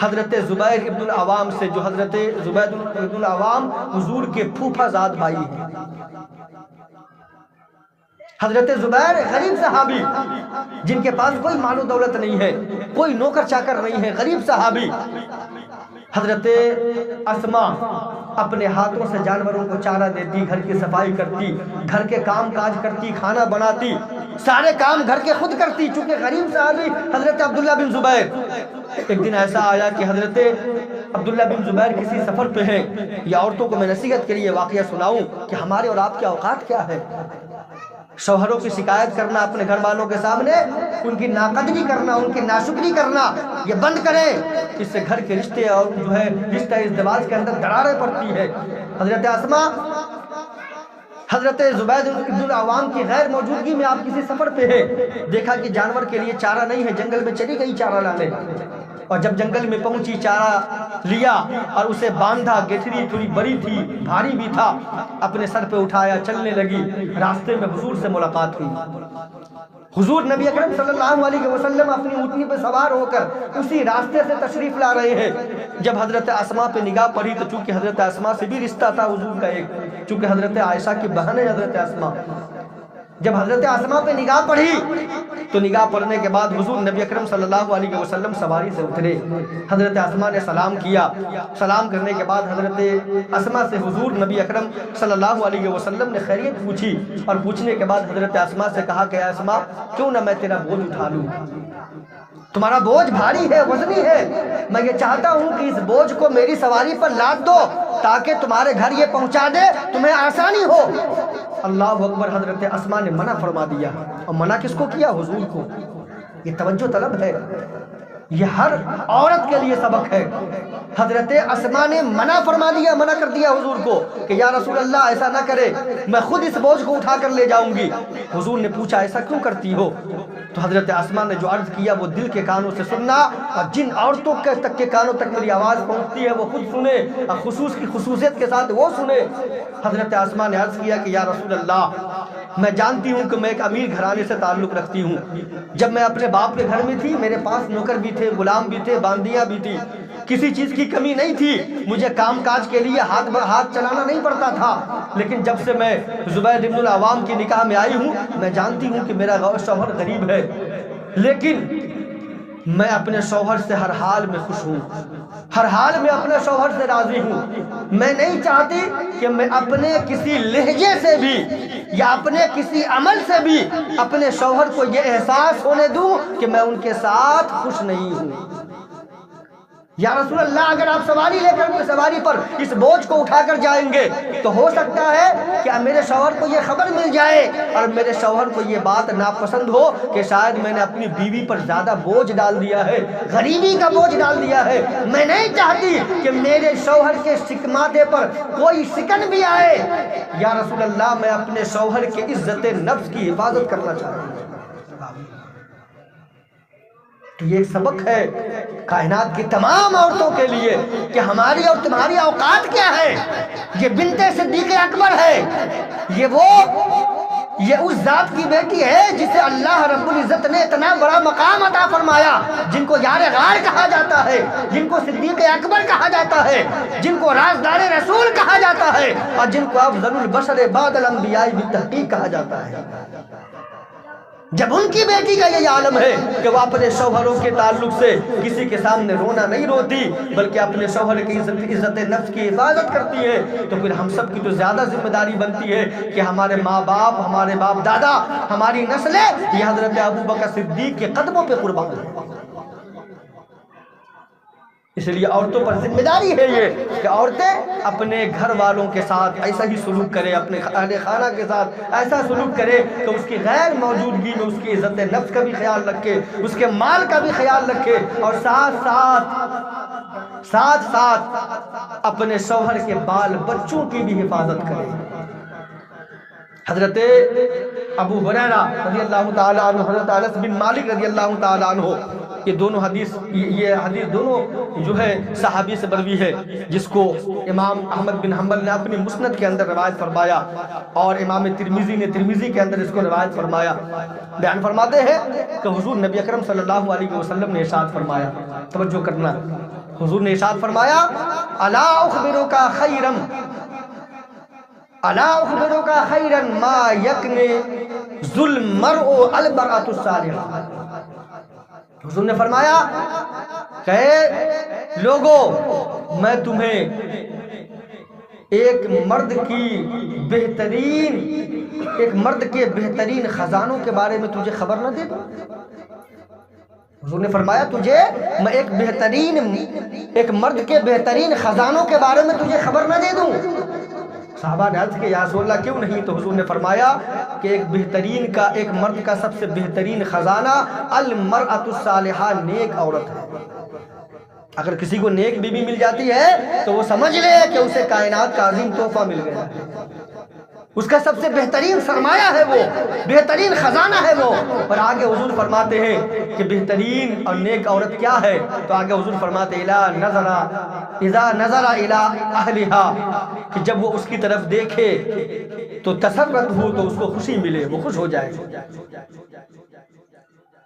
حضرت زبیر ابن العوام سے، جو حضرت زبیر ابن العوام حضور کے پھوپھا زاد بھائی ہیں۔ حضرت زبیر غریب صحابی جن کے پاس کوئی مال و دولت نہیں ہے، کوئی نوکر چاکر نہیں ہے، غریب صحابی۔ حضرت اسما اپنے ہاتھوں سے جانوروں کو چارہ دیتی، گھر کی صفائی کرتی، گھر کے کام کاج کرتی، کھانا بناتی، سارے کام گھر کے خود کرتی، چونکہ غریب صحابی حضرت عبداللہ بن زبیر۔ ایک دن ایسا آیا کہ حضرت عبداللہ بن زبیر کسی سفر پہ ہیں، یا عورتوں کو میں نصیحت کے لیے واقعہ سناؤں کہ ہمارے اور آپ کے اوقات کیا ہے۔ شوہروں کی شکایت کرنا اپنے گھر والوں کے سامنے، ان کی ناقدری کرنا، ان کی ناشکری کرنا، یہ بند کریں، اس سے گھر کے رشتے اور جو ہے رشتہ ازدواج کے اندر دراڑیں پڑتی ہے۔ حضرت اسما حضرت زبیر ابن العوام کی غیر موجودگی میں آپ کسی سفر پہ ہے، دیکھا کہ جانور کے لیے چارہ نہیں ہے، جنگل میں چلی گئی چارہ لانے، اور جب جنگل میں پہنچی چارہ لیا اور اسے باندھا، گٹھری تھوڑی بڑی تھی، بھاری بھی تھا، اپنے سر پہ اٹھایا، چلنے لگی۔ راستے میں حضور سے ملاقات ہوئی۔ حضور نبی اکرم صلی اللہ علیہ وسلم اپنی اونٹنی پہ سوار ہو کر اسی راستے سے تشریف لا رہے ہیں۔ جب حضرت اسما پہ نگاہ پڑی تو چونکہ حضرت اسما سے بھی رشتہ تھا حضور کا ایک، چونکہ حضرت عائشہ کی بہن ہے حضرت اسما۔ جب حضرت اسما پہ نگاہ پڑی تو نگاہ پڑنے کے بعد حضور نبی اکرم صلی اللہ علیہ وسلم سواری سے اترے۔ حضرت اسما نے سلام کیا، سلام کرنے کے بعد حضرت اسما سے حضور نبی اکرم صلی اللہ علیہ وسلم نے خیریت پوچھی، اور پوچھنے کے بعد حضرت اسما سے کہا کہ اسما کیوں نہ میں تیرا بوجھ اٹھا لوں، تمہارا بوجھ بھاری ہے، وزنی ہے، میں یہ چاہتا ہوں کہ اس بوجھ کو میری سواری پر لاد دو تاکہ تمہارے گھر یہ پہنچا دے، تمہیں آسانی ہو۔ اللہ اکبر، حضرت اسما نے منع فرما دیا، اور منع کس کو کیا؟ حضور کو۔ یہ توجہ طلب ہے، یہ ہر عورت کے لیے سبق ہے۔ حضرت اسما نے منع فرما دیا، منع کر دیا حضور کو کہ یا رسول اللہ ایسا نہ کرے، میں خود اس بوجھ کو اٹھا کر لے جاؤں گی۔ حضور نے پوچھا ایسا کیوں کرتی ہو؟ تو حضرت اسما نے جو عرض کیا وہ دل کے کانوں سے سننا، اور جن عورتوں کے کانوں تک میری آواز پہنچتی ہے وہ خود سنے، اور خصوص کی خصوصیت کے ساتھ وہ سنے۔ حضرت اسما نے عرض کیا کہ یا رسول اللہ میں جانتی ہوں کہ میں ایک امیر گھرانے سے تعلق رکھتی ہوں، جب میں اپنے باپ کے گھر میں تھی میرے پاس نوکر بھی تھے، غلام بھی تھے، باندیاں بھی تھی، کسی چیز کی کمی نہیں تھی، مجھے کام کاج کے لیے ہاتھ چلانا نہیں پڑتا تھا۔ لیکن جب سے میں زبیر ابن العوام کی نکاح میں آئی ہوں میں جانتی ہوں کہ میرا شوہر غریب ہے، لیکن میں اپنے شوہر سے ہر حال میں خوش ہوں، ہر حال میں اپنے شوہر سے راضی ہوں۔ میں نہیں چاہتی کہ میں اپنے کسی لہجے سے بھی یا اپنے کسی عمل سے بھی اپنے شوہر کو یہ احساس ہونے دوں کہ میں ان کے ساتھ خوش نہیں ہوں۔ یا رسول اللہ اگر آپ سواری لے کر سواری پر اس بوجھ کو اٹھا کر جائیں گے تو ہو سکتا ہے کہ میرے شوہر کو یہ خبر مل جائے اور میرے شوہر کو یہ بات ناپسند ہو کہ شاید میں نے اپنی بیوی پر زیادہ بوجھ ڈال دیا ہے، غریبی کا بوجھ ڈال دیا ہے۔ میں نہیں چاہتی کہ میرے شوہر کے ماتھے پر کوئی شکن بھی آئے۔ یا رسول اللہ میں اپنے شوہر کے عزت نفس کی حفاظت کرنا چاہتی ہوں۔ تو یہ ایک سبق ہے کائنات کی تمام عورتوں کے لیے کہ ہماری اور تمہاری اوقات کیا ہے۔ یہ بنت صدیق اکبر ہے، یہ اس ذات کی بیٹی ہے جسے اللہ رب العزت نے اتنا بڑا مقام عطا فرمایا، جن کو یار غار کہا جاتا ہے، جن کو صدیق اکبر کہا جاتا ہے، جن کو رازدار رسول کہا جاتا ہے، اور جن کو افضل البشر بعد الانبیاء بالتحقیق کہا جاتا ہے۔ جب ان کی بیٹی کا یہ عالم ہے کہ وہ اپنے شوہروں کے تعلق سے کسی کے سامنے رونا نہیں روتی بلکہ اپنے شوہر کی عزت نفس کی حفاظت کرتی ہے، تو پھر ہم سب کی تو زیادہ ذمہ داری بنتی ہے کہ ہمارے ماں باپ، ہمارے باپ دادا، ہماری نسلیں یہ حضرت ابو بکر صدیق کے قدموں پہ قربان ہیں۔ اس لیے عورتوں پر ذمہ داری ہے یہ کہ عورتیں اپنے گھر والوں کے ساتھ ایسا ہی سلوک کرے، اپنے اہل خانہ کے ساتھ ایسا سلوک کرے کہ اس کی غیر موجودگی میں اس کی عزت نفس کا بھی خیال رکھے، اس کے مال کا بھی خیال رکھے، اور ساتھ ساتھ اپنے شوہر کے بال بچوں کی بھی حفاظت کرے۔ حضرت ابو ہریرہ رضی اللہ تعالیٰ عنہ، حضرت انس بن مالک رضی اللہ تعالیٰ عنہ، یہ حدیث دونوں جو ہے صحابی سے بروی ہے، جس کو امام احمد بن حنبل نے اپنی مسند کے اندر روایت فرمایا، اور امام ترمذی نے ترمذی کے اندر اس کو روایت فرمایا۔ بیان فرماتے ہیں کہ حضور نبی اکرم صلی اللہ علیہ وسلم نے ارشاد فرمایا، توجہ کرنا، حضور نے ارشاد فرمایا، الا اخبرک خیرا الا اخبرک خیرا ما یکنی ذل المرء المرأة الصالحہ۔ حضور نے فرمایا کہ لوگوں، میں تمہیں ایک مرد کے بہترین خزانوں کے بارے میں تجھے خبر نہ دے دوں؟ حضور نے فرمایا تجھے میں ایک مرد کے بہترین خزانوں کے بارے میں تجھے خبر نہ دے دوں؟ صحابہ نے عرض کہ یا رسول اللہ کیوں نہیں؟ تو حضور نے فرمایا کہ ایک مرد کا سب سے بہترین خزانہ المرأۃ الصالحہ، نیک عورت ہے۔ اگر کسی کو نیک بیوی مل جاتی ہے تو وہ سمجھ لے کہ اسے کائنات کا عظیم تحفہ مل گیا، اس کا سب سے بہترین سرمایہ ہے، وہ بہترین خزانہ ہے وہ۔ اور آگے حضور فرماتے ہیں کہ بہترین اور نیک عورت کیا ہے؟ تو آگے حضور فرماتے ہیں اذا نظر الی اہلہا، کہ جب وہ اس کی طرف دیکھے تو تسرت ہو، تو اس کو خوشی ملے، وہ خوش ہو جائے،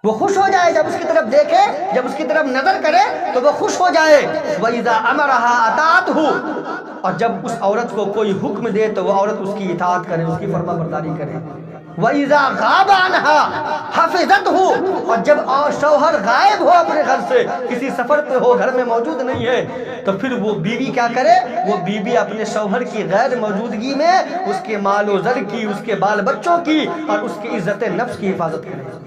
وہ خوش ہو جائے، جب اس کی طرف دیکھے، جب اس کی طرف نظر کرے تو وہ خوش ہو جائے۔ وَإِذَا أَمَرَهَا أَطَاعَتْهُ، اور جب اس عورت کو کوئی حکم دے تو وہ عورت اس کی اطاعت کرے، اس کی فرما برداری کرے۔ وَإِذَا غَابَ عَنْهَا حَفِظَتْهُ، اور جب شوہر غائب ہو اپنے گھر سے، کسی سفر پہ ہو، گھر میں موجود نہیں ہے، تو پھر وہ بیوی کیا کرے؟ وہ بیوی اپنے شوہر کی غیر موجودگی میں اس کے مال و زر کی، اس کے بال بچوں کی اور اس کی عزت نفس کی حفاظت کرے۔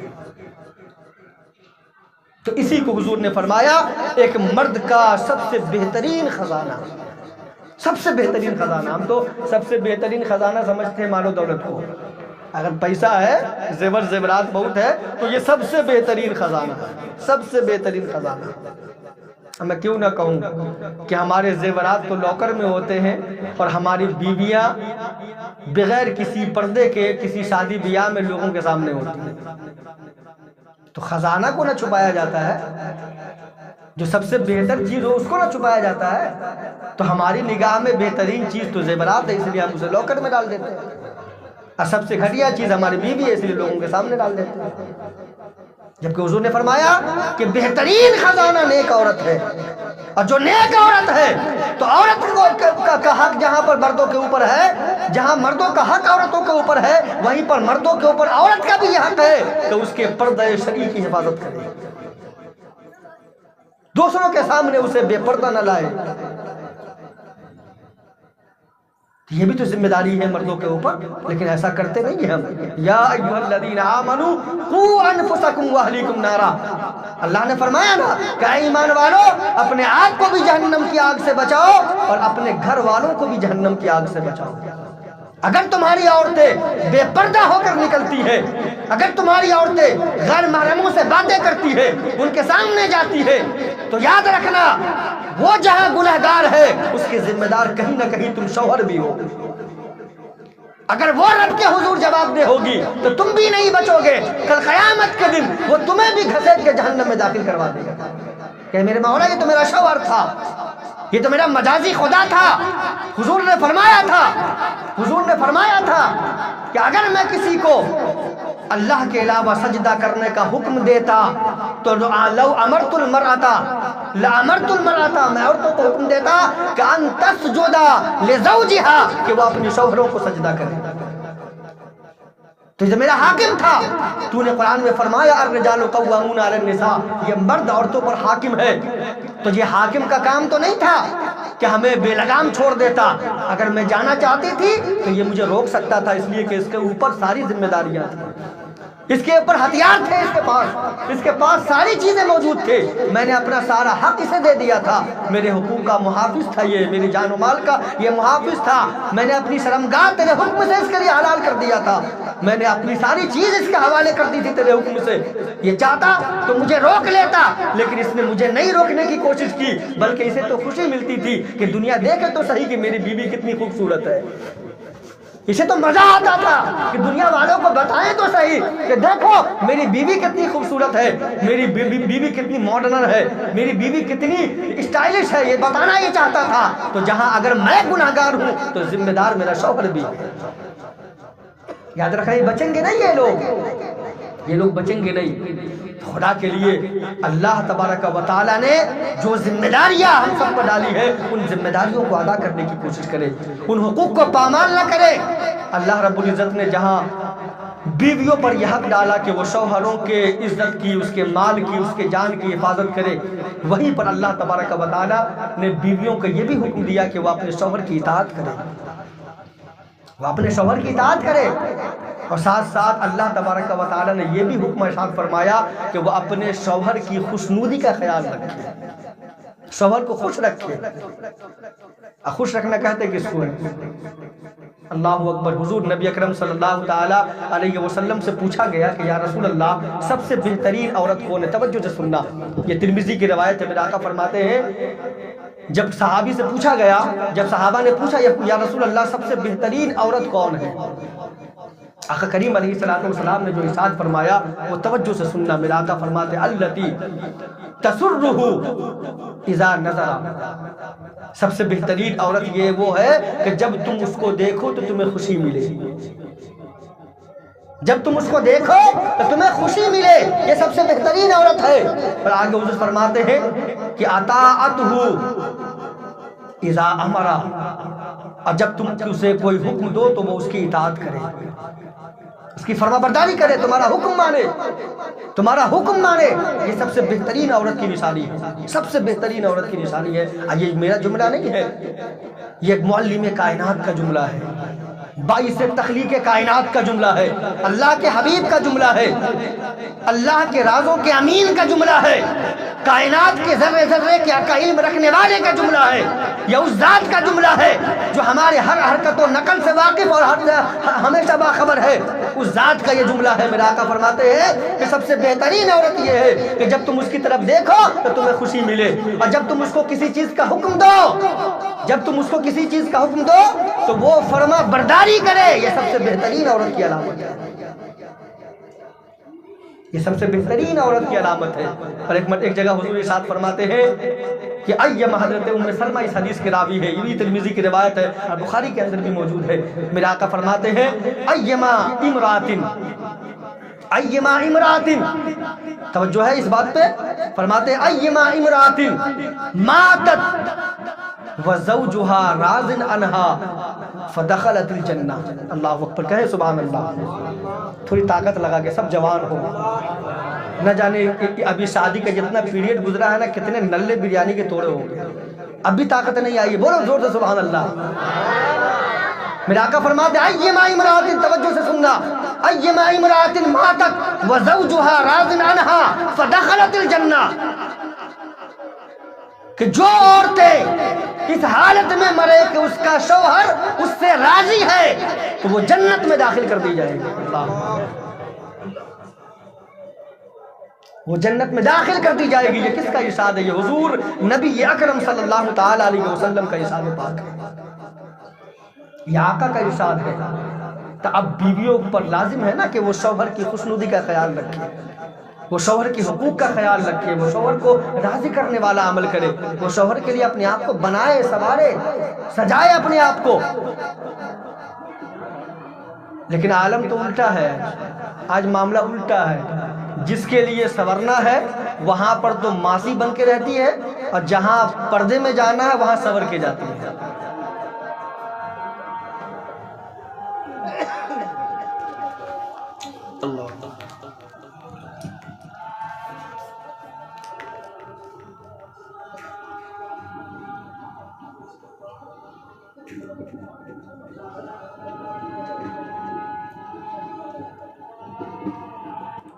تو اسی کو حضور نے فرمایا ایک مرد کا سب سے بہترین خزانہ، سب سے بہترین خزانہ۔ ہم تو سب سے بہترین خزانہ سمجھتے ہیں مال و دولت کو، اگر پیسہ ہے، زیور زیورات بہت ہے، تو یہ سب سے بہترین خزانہ ہے، سب سے بہترین خزانہ۔ میں کیوں نہ کہوں کہ ہمارے زیورات تو لاکر میں ہوتے ہیں، اور ہماری بیویاں بغیر کسی پردے کے کسی شادی بیاہ میں لوگوں کے سامنے ہوتی ہیں، تو خزانہ کو نہ چھپایا جاتا ہے، جو سب سے بہتر چیز ہو اس کو نہ چھپایا جاتا ہے۔ تو ہماری نگاہ میں بہترین چیز تو زیورات ہے، اس لیے ہم اسے لاکر میں ڈال دیتے ہیں، اور سب سے گھٹیا چیز ہماری بیوی ہے، اس لیے لوگوں کے سامنے ڈال دیتے ہیں۔ جبکہ حضور نے فرمایا کہ بہترین خزانہ نیک عورت ہے، اور جو نیک عورت ہے تو عورت کا حق جہاں پر مردوں کے اوپر ہے، جہاں مردوں کا حق عورتوں کے اوپر ہے، وہیں پر مردوں کے اوپر عورت کا بھی یہ حق ہے کہ اس کے پردہ شرعی کی حفاظت کرے، دوسروں کے سامنے اسے بے پردہ نہ لائے۔ یہ بھی تو ذمہ داری ہے مردوں کے اوپر، لیکن ایسا کرتے نہیں ہیں ہم۔ یا ایھا الذین آمنوا قوا انفسکم واہلیکم نارا، اللہ نے فرمایا نا کہ اے ایمان والو، اپنے آپ کو بھی جہنم کی آگ سے بچاؤ اور اپنے گھر والوں کو بھی جہنم کی آگ سے بچاؤ۔ اگر تمہاری عورتیں بے پردہ ہو کر نکلتی ہے، اگر تمہاری عورتیں غیر محرموں سے باتیں کرتی ہے، ان کے سامنے جاتی ہے، تو یاد رکھنا وہ جہاں گنہگار ہے اس کے ذمہ دار کہیں نہ کہیں تم شوہر بھی ہو۔ اگر وہ رب کے حضور جواب دہ ہوگی تو تم بھی نہیں بچو گے، کل قیامت کے دن وہ تمہیں بھی گھسیٹ کے جہنم میں داخل کروا دے گا کہ میرے مولا یہ تو میرا شوہر تھا، یہ تو میرا مجازی خدا تھا۔ حضور نے فرمایا تھا کہ اگر میں کسی کو اللہ کے علاوہ سجدہ کرنے کا حکم دیتا تو لو امرت المرأة لامرت المرأة، میں عورتوں کو حکم دیتا کہ ان تسجد لزوجها، کہ وہ اپنی شوہروں کو سجدہ کرے۔ تو یہ میرا حاکم تھا، تو نے قرآن میں فرمایا الرجال قوامون علی النساء، یہ مرد عورتوں پر حاکم ہے۔ تو یہ حاکم کا کام تو نہیں تھا کہ ہمیں بے لگام چھوڑ دیتا، اگر میں جانا چاہتی تھی تو یہ مجھے روک سکتا تھا، اس لیے کہ اس کے اوپر ساری ذمہ داریاں تھیں، اس کے اوپر ہتھیار تھے، اس کے پاس ساری چیزیں موجود تھے، میں نے اپنا سارا حق اسے دے دیا تھا، میرے حقوق کا محافظ تھا، یہ میری جان و مال کا یہ محافظ تھا، میں نے اپنی شرمگاہ تیرے حکم سے اس کے لیے حلال کر دیا تھا، میں نے اپنی ساری چیز اس کے حوالے کر دی تھی تیرے حکم سے، یہ چاہتا تو مجھے روک لیتا، لیکن اس نے مجھے نہیں روکنے کی کوشش کی، بلکہ اسے تو خوشی ملتی تھی کہ دنیا دیکھے تو صحیح کہ میری بیوی کتنی خوبصورت ہے، اسے تو مزہ آتا تھا کہ دنیا والوں کو بتائیں تو صحیح کہ دیکھو میری بیوی کتنی خوبصورت ہے، میری بیوی کتنی ماڈرن ہے، میری بیوی کتنی اسٹائلش ہے، یہ بتانا یہ چاہتا تھا، تو جہاں اگر میں گناہگار ہوں تو ذمہ دار میرا شوہر بھی ہے۔ یاد رکھیں بچیں گے نہیں یہ لوگ بچیں گے نہیں۔ خدا کے لیے اللہ تبارک و تعالیٰ نے جو ذمہ داریاں ہم سب پر ڈالی ہے ان ذمہ داریوں کو ادا کرنے کی کوشش کرے، ان حقوق کو پامال نہ کرے۔ اللہ رب العزت نے جہاں بیویوں پر یہ حق ڈالا کہ وہ شوہروں کے عزت کی، اس کے مال کی، اس کے جان کی حفاظت کرے، وہیں پر اللہ تبارک و تعالیٰ نے بیویوں کو یہ بھی حکم دیا کہ وہ اپنے شوہر کی اطاعت کرے، وہ اپنے شوہر کی اطاعت کرے، اور ساتھ ساتھ اللہ تبارک و تعالیٰ نے یہ بھی حکم ارشاد فرمایا کہ وہ اپنے شوہر کی خوشنودی کا خیال رکھے، شوہر کو خوش رکھے۔ خوش رکھنا کہتے کس کو ہے؟ اللہ اکبر۔ حضور نبی اکرم صلی اللہ تعالیٰ علیہ وسلم سے پوچھا گیا کہ یا رسول اللہ سب سے بہترین عورت کون ہے؟ توجہ سے سننا، یہ ترمذی کی روایت ہے، میرے آقا فرماتے ہیں جب صحابی سے پوچھا گیا، جب صحابہ نے پوچھا یا رسول اللہ سب سے بہترین عورت کون ہے، آقا کریم علیہ السلام نے جو ارشاد فرمایا وہ توجہ سے سننا، میرا آقا فرماتے التی تسرہ اذا نظر، سب سے بہترین عورت یہ وہ ہے کہ جب تم اس کو دیکھو تو تمہیں خوشی ملے، جب تم اس کو دیکھو تو تمہیں خوشی ملے، یہ سب سے بہترین عورت ہے۔ اور آگے حضور فرماتے ہیں کہ اطاعتہ اذا امر، اور جب تم اسے کوئی حکم دو تو وہ اس کی اطاعت کرے، اس کی فرما برداری کرے، تمہارا حکم مانے، تمہارا حکم مانے، یہ سب سے بہترین عورت کی نشانی ہے، سب سے بہترین عورت کی نشانی ہے۔ یہ میرا جملہ نہیں ہے، یہ ایک معلم کائنات کا جملہ ہے، باعث تخلیق کائنات کا جملہ ہے، اللہ کے حبیب کا جملہ ہے، اللہ کے رازوں کے امین کا جملہ ہے، کائنات کے ذرے ذرے کا علم رکھنے والے کا جملہ ہے، یہ اس ذات کا جملہ ہے جو ہمارے ہر حرکت و نقل سے واقف اور ہمیشہ باخبر ہے، اس ذات کا یہ جملہ ہے۔ میرا آقا فرماتے ہیں کہ سب سے بہترین عورت یہ ہے کہ جب تم اس کی طرف دیکھو تو تمہیں خوشی ملے، اور جب تم اس کو کسی چیز کا حکم دو، جب تم اس کو کسی چیز کا حکم دو تو وہ فرما برداری کرے، یہ سب سے بہترین عورت کی علامت ہے، یہ سب سے بہترین عورت کی علامت ہے۔ اور ایک جگہ حضور ارشاد فرماتے ہیں کہ ایما، حضرت ام سلمہ اس حدیث کے راوی ہے، یہ بھی ترمذی کی روایت ہے اور بخاری کے اندر بھی موجود ہے، میرے آقا فرماتے ہیں ایما امرات، توجہ ہے اس بات پہ، فرماتے ہیں ایما امرات ماتت وزوجها راض عنها فدخلت الجنہ۔ اللہ اکبر، کہیں سبحان اللہ، تھوڑی طاقت لگا کے سب جوان ہو، نہ جانے ابھی شادی کا جتنا پیریڈ گزرا ہے نا کتنے نلے بریانی کے توڑے ہو گئے، اب بھی طاقت نہیں آئی، بولو زور سے سبحان اللہ۔ میرے آقا فرماتے ہیں ایما امرات، توجہ سے سننا، ایما امرات ماتت وزوجها راض عنها فدخلت الجنہ، کہ جو عورتیں اس حالت میں مرے کہ اس کا شوہر اس سے راضی ہے تو وہ جنت میں داخل کر دی جائے گی، وہ جنت میں داخل کر دی جائے گی۔ یہ کس کا ارشاد ہے؟ یہ حضور نبی اکرم صلی اللہ تعالی علیہ وسلم کا ارشاد پاک ہے، یہ آقا کا ارشاد ہے۔ تو اب بیویوں پر لازم ہے نا کہ وہ شوہر کی خوشنودی کا خیال رکھے، وہ شوہر کی حقوق کا خیال رکھے، وہ شوہر کو راضی کرنے والا عمل کرے، وہ شوہر کے لیے اپنے آپ کو بنائے، سنوارے، سجائے اپنے آپ کو۔ لیکن عالم تو الٹا ہے، آج معاملہ الٹا ہے، جس کے لیے سنورنا ہے وہاں پر تو ماسی بن کے رہتی ہے، اور جہاں پردے میں جانا ہے وہاں سنور کے جاتی ہے۔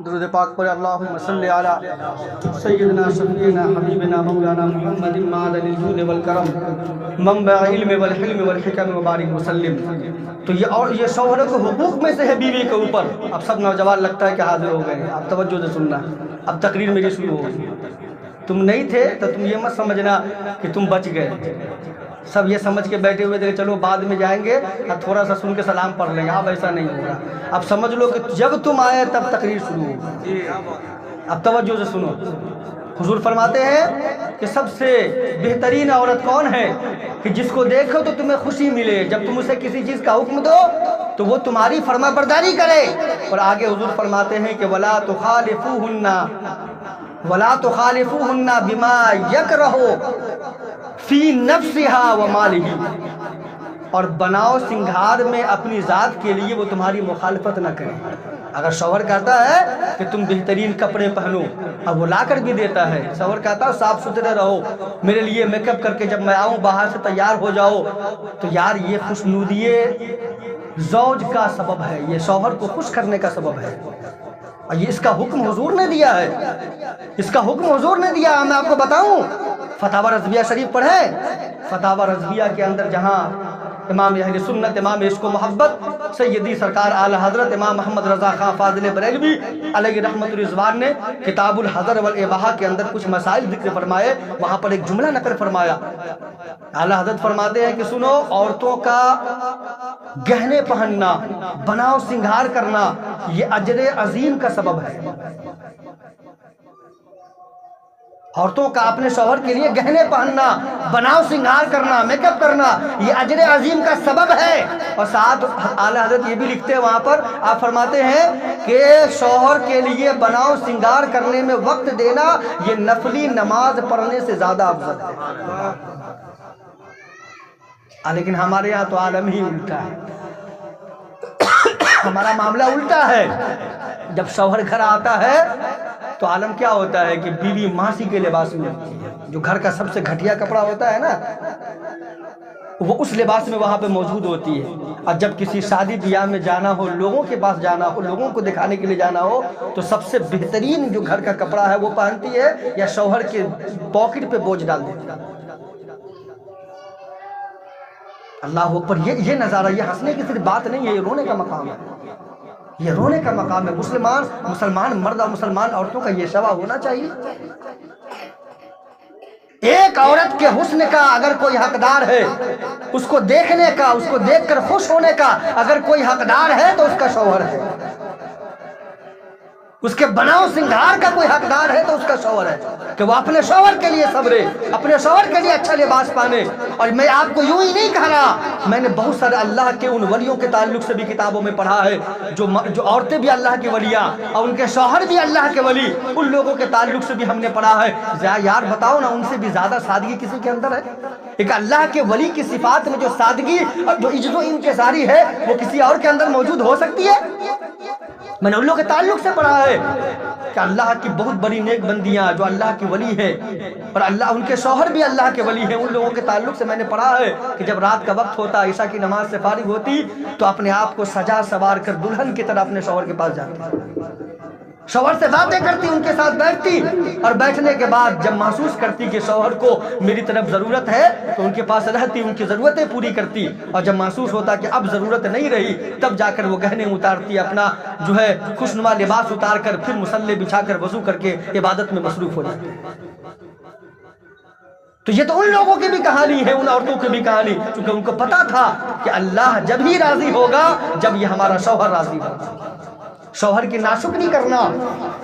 درود پاک پر اللہم صلی علی سیدنا شفیعنا حبیبنا مولانا محمد معدن الجود والکرم منبع علم والحلم والحکم وبارک وسلم۔ تو یہ شوہر کے حقوق میں سے ہے بیوی کے اوپر۔ اب سب نوجوان لگتا ہے کہ حاضر ہو گئے ہیں، اب توجہ سے سننا، اب تقریر میری شروع ہوگی۔ تم نہیں تھے تو تم یہ مت سمجھنا کہ تم بچ گئے، سب یہ سمجھ کے بیٹھے ہوئے تھے کہ چلو بعد میں جائیں گے اب تھوڑا سا سن کے سلام پڑھ لیں گے۔ اب ایسا نہیں ہوگا، اب سمجھ لو کہ جب تم آئے تب تقریر شروع ہوگی۔ اب توجہ سے سنو، حضور فرماتے ہیں کہ سب سے بہترین عورت کون ہے کہ جس کو دیکھو تو تمہیں خوشی ملے، جب تم اسے کسی چیز کا حکم دو تو وہ تمہاری فرما برداری کرے۔ اور آگے حضور فرماتے ہیں کہ وَلَا تُخَالِفُوهُنَّ وَلَا تُخَالِفُوهُنَّ بِمَا يَكْرَهُ فِي نَفْسِهَا وَمَالِهِ، اور بناؤ سنگھار میں اپنی ذات کے لیے وہ تمہاری مخالفت نہ کریں۔ اگر شوہر کہتا ہے کہ تم بہترین کپڑے پہنو، اب وہ لا کر بھی دیتا ہے، شوہر کہتا ہے صاف ستھرے رہو، میرے لیے میک اپ کر کے جب میں آؤں باہر سے تیار ہو جاؤ، تو یار یہ خوشنودی زوج کا سبب ہے، یہ شوہر کو خوش کرنے کا سبب ہے، اور یہ اس کا حکم حضور نے دیا ہے، اس کا حکم حضور نے دیا۔ میں آپ کو بتاؤں، فتاوی رضویہ شریف پڑھیں، فتاوی رضویہ کے اندر جہاں امام اہل سنت، امام عشق و محبت سیدی سرکار اعلی حضرت امام محمد رضا خان فاضل بریلوی علیہ رحمت الرضوان نے کتاب الحضر والاباحہ کے اندر کچھ مسائل ذکر فرمائے، وہاں پر ایک جملہ نقل فرمایا۔ اعلی حضرت فرماتے ہیں کہ سنو، عورتوں کا گہنے پہننا، بناؤ سنگھار کرنا، یہ اجر عظیم کا سبب ہے۔ عورتوں کا اپنے شوہر کے لیے گہنے پہننا، بناؤ سنگھار کرنا، میک اپ کرنا، یہ اجر عظیم کا سبب ہے۔ اور ساتھ اعلیٰ حضرت یہ بھی لکھتے ہیں وہاں پر، آپ فرماتے ہیں کہ شوہر کے لیے بناؤ سنگھار کرنے میں وقت دینا یہ نفلی نماز پڑھنے سے زیادہ افضل ہے۔ لیکن ہمارے یہاں تو عالم ہی الٹا ہے، ہمارا معاملہ الٹا ہے۔ جب شوہر گھر آتا ہے تو عالم کیا ہوتا ہے کہ بیوی ماسی کے لباس میں ہوتی ہے، جو گھر کا سب سے گھٹیا کپڑا ہوتا ہے نا، وہ اس لباس میں وہاں پہ موجود ہوتی ہے۔ اور جب کسی شادی بیاہ میں جانا ہو، لوگوں کے پاس جانا ہو، لوگوں کو دکھانے کے لیے جانا ہو، تو سب سے بہترین جو گھر کا کپڑا ہے وہ پہنتی ہے، یا شوہر کے پاکٹ پہ بوجھ ڈال دیتی ہے۔ اللہ اکبر، یہ نظارہ، یہ ہنسنے کی صرف بات نہیں ہے، یہ رونے کا مقام ہے، یہ رونے کا مقام ہے۔ مسلمان مرد اور مسلمان عورتوں کا یہ شعور ہونا چاہیے۔ ایک عورت کے حسن کا اگر کوئی حقدار ہے، اس کو دیکھنے کا، اس کو دیکھ کر خوش ہونے کا اگر کوئی حقدار ہے تو اس کا شوہر ہے۔ اس کے بناؤ سنگھار کا کوئی حقدار ہے تو اس کا شوہر ہے، کہ وہ اپنے شوہر کے لیے صبرے، اپنے شوہر کے لیے اچھا لباس پہنے۔ اور میں آپ کو یوں ہی نہیں کہہ رہا، میں نے بہت سارے اللہ کے ان ولیوں کے تعلق سے بھی کتابوں میں پڑھا ہے، جو عورتیں بھی اللہ کی ولیاں اور ان کے شوہر بھی اللہ کے ولی، ان لوگوں کے تعلق سے بھی ہم نے پڑھا ہے۔ یار بتاؤ نا، ان سے بھی زیادہ سادگی کسی کے اندر ہے؟ ایک اللہ کے ولی کی صفات میں جو سادگی اور جو عجز و انکساری ہے وہ کسی اور کے اندر موجود ہو سکتی ہے؟ میں نے ان لوگوں کے تعلق سے پڑھا ہے کہ اللہ کی بہت بڑی نیک بندیاں جو اللہ کی ولی ہے، اور اللہ ان کے شوہر بھی اللہ کے ولی ہیں، ان لوگوں کے تعلق سے میں نے پڑھا ہے کہ جب رات کا وقت ہوتا، عشاء کی نماز سے فارغ ہوتی، تو اپنے آپ کو سجا سوار کر دلہن کی طرح اپنے شوہر کے پاس جاتی، شوہر سے باتیں کرتی، ان کے ساتھ بیٹھتی، اور بیٹھنے کے بعد جب محسوس کرتی کہ شوہر کو میری طرف ضرورت ہے تو ان کے پاس رہتی، ان کی ضرورتیں پوری کرتی، اور جب محسوس ہوتا کہ اب ضرورت نہیں رہی تب جا کر وہ گہنے اتارتی، اپنا جو ہے خوشنما لباس اتار کر پھر مصلی بچھا کر وضو کر کے عبادت میں مصروف ہو جاتی۔ تو یہ تو ان لوگوں کی بھی کہانی ہے، ان عورتوں کی بھی کہانی، کیونکہ ان کو پتا تھا کہ اللہ جب ہی راضی ہوگا جب یہ ہمارا شوہر راضی ہوگا۔ شوہر کی ناشکری کرنا،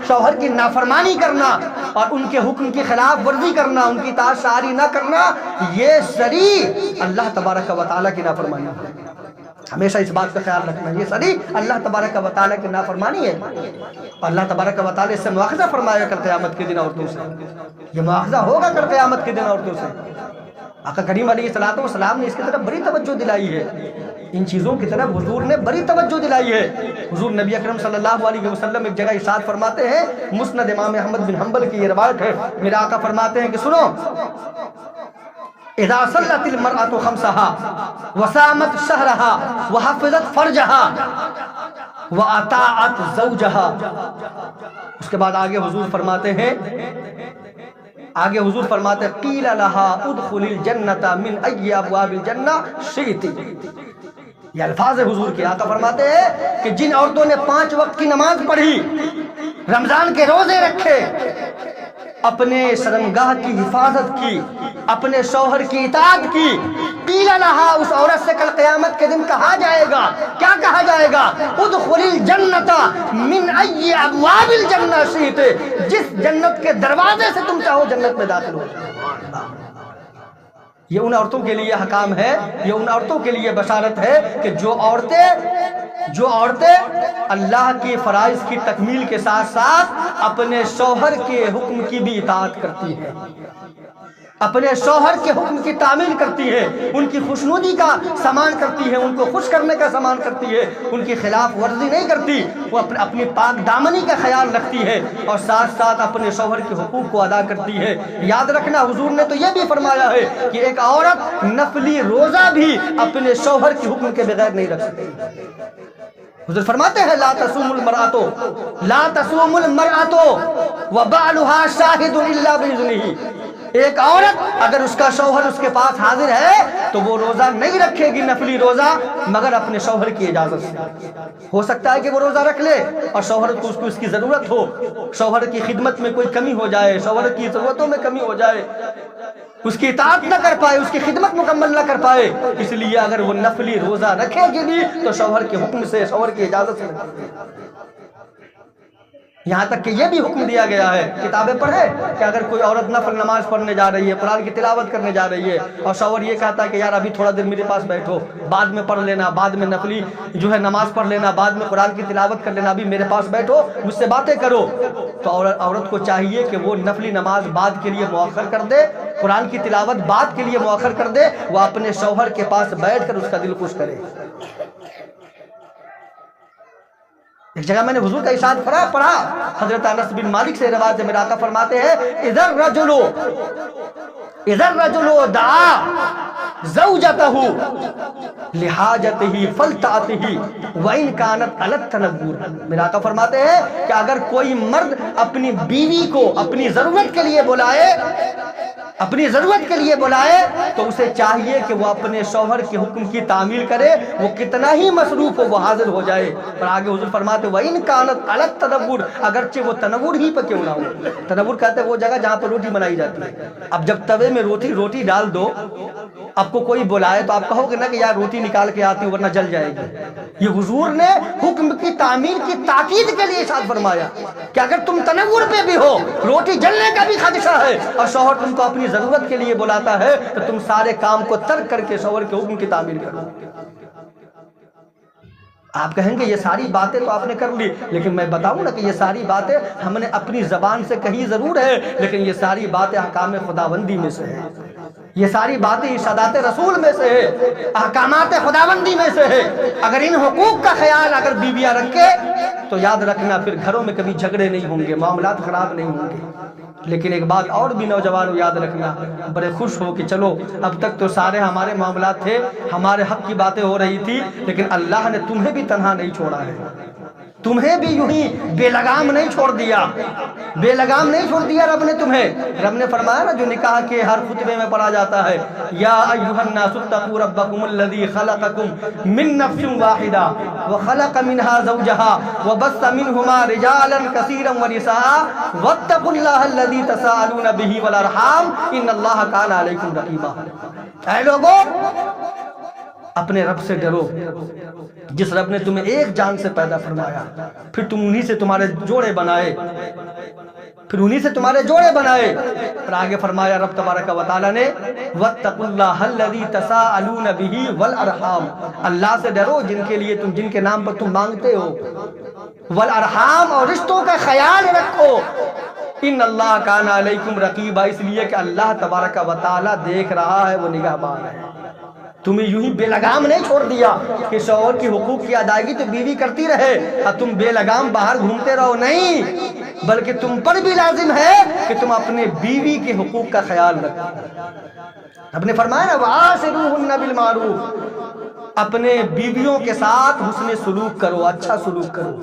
شوہر کی نافرمانی کرنا اور ان کے حکم کی خلاف ورزی کرنا، ان کی اطاعت شعاری نہ کرنا، یہ صریح اللہ تبارک و تعالیٰ کی نافرمانی ہے۔ ہمیشہ اس بات کا خیال رکھنا، یہ صریح اللہ تبارک و تعالیٰ کی نافرمانی ہے، اور اللہ تبارک و تعالیٰ اس سے مواخذہ فرمائے گا کل قیامت کے دن عورتوں سے، یہ مواخذہ ہوگا کل قیامت کے دن عورتوں سے۔ آقا کریم علیہ السلام نے اس کی طرف بڑی توجہ دلائی ہے، ان چیزوں کی طرف حضور نے بڑی توجہ دلائی ہے۔ حضور نبی اکرم صلی اللہ علیہ وسلم ایک جگہ ارشاد فرماتے ہیں، مسند امام احمد بن حنبل کی یہ روایت ہے، میرے آقا فرماتے ہیں کہ سنو، اذا صلت المرأة خمسها وصامت شهرها وحفظت فرجها، وَأَطَاعَتْ زَوْجَهَا۔ اس کے بعد آگے حضور فرماتے ہیں قِيلَ لَهَا اُدْخُلِ الْجَنَّةَ مِنْ أَيِّ أَبْوَابِ الْجَنَّةِ شِئْتِ۔ یہ الفاظ حضور کے آقا فرماتے ہیں کہ جن عورتوں نے 5 وقت کی نماز پڑھی، رمضان کے روزے رکھے، اپنے شرمگاہ کی حفاظت کی، اپنے شوہر کی اطاعت کی، قیل لہا، اس عورت سے کل قیامت کے دن کہا جائے گا، کیا کہا جائے گا؟ ادخل الجنت من ای ابواب الجنہ شئت، جس جنت کے دروازے سے تم چاہو جنت میں داخل ہو۔ یہ ان عورتوں کے لیے حکام ہے، یہ ان عورتوں کے لیے بشارت ہے کہ جو عورتیں اللہ کے فرائض کی تکمیل کے ساتھ ساتھ اپنے شوہر کے حکم کی بھی اطاعت کرتی ہیں، اپنے شوہر کے حکم کی تعمیل کرتی ہے، ان کی خوشنودی کا سامان کرتی ہے، ان کو خوش کرنے کا سامان کرتی ہے، ان کی خلاف ورزی نہیں کرتی، وہ اپنی پاک دامنی کا خیال رکھتی ہے اور ساتھ ساتھ اپنے شوہر کے حقوق کو ادا کرتی ہے۔ یاد رکھنا حضور نے تو یہ بھی فرمایا ہے کہ ایک عورت نفلی روزہ بھی اپنے شوہر کے حکم کے بغیر نہیں رکھ سکتی۔ حضور فرماتے ہیں لا تصوم المرأة وبعلها شاہد الا باذنہ۔ ایک عورت اگر اس کا شوہر اس کے پاس حاضر ہے تو وہ روزہ نہیں رکھے گی، نفلی روزہ، مگر اپنے شوہر کی اجازت سے۔ ہو سکتا ہے کہ وہ روزہ رکھ لے اور شوہر کو اس کی ضرورت ہو، شوہر کی خدمت میں کوئی کمی ہو جائے، شوہر کی ضرورتوں میں کمی ہو جائے، اس کی اطاعت نہ کر پائے، اس کی خدمت مکمل نہ کر پائے، اس لیے اگر وہ نفلی روزہ رکھے گی بھی تو شوہر کے حکم سے، شوہر کی اجازت سے رکھے گی۔ یہاں تک کہ یہ بھی حکم دیا گیا ہے، کتابیں پڑھے کہ اگر کوئی عورت نفل نماز پڑھنے جا رہی ہے، قرآن کی تلاوت کرنے جا رہی ہے اور شوہر یہ کہتا ہے کہ یار ابھی تھوڑا دیر میرے پاس بیٹھو، بعد میں پڑھ لینا، بعد میں نفلی نماز پڑھ لینا، بعد میں قرآن کی تلاوت کر لینا، ابھی میرے پاس بیٹھو، مجھ سے باتیں کرو، تو عورت کو چاہیے کہ وہ نفلی نماز بعد کے لیے مؤخر کر دے، قرآن کی تلاوت بعد کے لیے مؤخر کر دے، وہ اپنے شوہر کے پاس بیٹھ کر اس کا دل خوش کرے۔ ایک جگہ میں نے حضور کا ارشاد پڑھا، حضرت انس بن مالک سے روایت ہے، میرے آقا فرماتے ہیں اذا الرجل دعا زوجته لحاجته فلتأته وإن كانت على التنور۔ میرے آقا فرماتے ہیں کہ اگر کوئی مرد اپنی بیوی کو اپنی ضرورت کے لیے بلائے تو اسے چاہیے کہ وہ اپنے شوہر کے حکم کی تعمیل کرے، وہ کتنا ہی مصروف ہو وہ حاضر ہو جائے۔ اور آگے حضور فرماتے ہیں وَإِن كَانَتْ عَلَى التَّنَوُّرِ، اگرچہ وہ تنور ہی پہ کیوں نہ ہو۔ تنور کہتے ہیں وہ جگہ جہاں پر روٹی بنائی جاتی ہے۔ اب جب توے میں روٹی ڈال دو، آپ کو کوئی بلائے تو آپ کہو گے نا کہ یار روٹی نکال کے آتی ورنہ جل جائے گی۔ یہ حضور نے حکم کی تعمیل کی تاکید کے لیے ارشاد فرمایا کہ اگر تم تنور پہ بھی ہو، روٹی جلنے کا بھی خدشہ ہے اور شوہر تم کو اپنی ضرورت کے لیے بلاتا ہے تو تم سارے کام کو ترک کر کے شوہر کے حکم کی تعمیل کرو۔ آپ کہیں گے یہ ساری باتیں تو آپ نے کر لی، لیکن میں بتاؤں نا کہ یہ ساری باتیں ہم نے اپنی زبان سے کہی ضرور ہے، لیکن یہ ساری باتیں احکام خداوندی میں سے ہیں، یہ ساری باتیں ارشادات رسول میں سے ہے، احکامات خداوندی میں سے ہے۔ اگر ان حقوق کا خیال اگر بیویاں رکھے تو یاد رکھنا پھر گھروں میں کبھی جھگڑے نہیں ہوں گے، معاملات خراب نہیں ہوں گے۔ لیکن ایک بات اور بھی نوجوانوں یاد رکھنا، بڑے خوش ہو کہ چلو اب تک تو سارے ہمارے معاملات تھے، ہمارے حق کی باتیں ہو رہی تھی، لیکن اللہ نے تمہیں بھی تنہا نہیں چھوڑا ہے، تمہیں بھی یوں ہی بے لگام نہیں چھوڑ دیا، بے لگام نہیں چھوڑ دیا رب نے تمہیں۔ رب نے فرمایا نا جو نکاح کے ہر خطبے میں پڑھا جاتا ہے، یا ایھا الناس اتقوا ربکم الذی خلقکم من نفس واحدہ وخلق منها زوجها وبث منہما رجالا کثیرا ونساء واتقوا اللہ الذی تساءلون به والارحام ان اللہ کان علیکم رقیبا۔ اے لوگوں اپنے رب سے ڈرو، جس رب نے تمہیں ایک جان سے پیدا فرمایا، پھر تم انہی سے تمہارے جوڑے بنائے، اور آگے فرمایا رب تبارک و تعالی نے واتقوا اللہ الذی تساءلون به والارحام، اللہ سے ڈرو جن کے نام پر تم مانگتے ہو، والارحام اور رشتوں کا خیال رکھو، ان اللہ کان علیکم رقیبا، اس لیے کہ اللہ تبارک و تعالی دیکھ رہا ہے، وہ نگہبان ہے۔ تمہیں یوں ہی بے لگام نہیں چھوڑ دیا کہ شوہر کی حقوق کی ادائیگی تو بیوی کرتی رہے اور تم بے لگام باہر گھومتے رہو، نہیں، بلکہ تم پر بھی لازم ہے کہ تم اپنے بیوی کے حقوق کا خیال رکھو۔ رب نے فرمایا نا وَعَاشِرُوهُنَّ بِالْمَعْرُوفِ، اپنے بیویوں کے ساتھ حسن سلوک کرو، اچھا سلوک کرو۔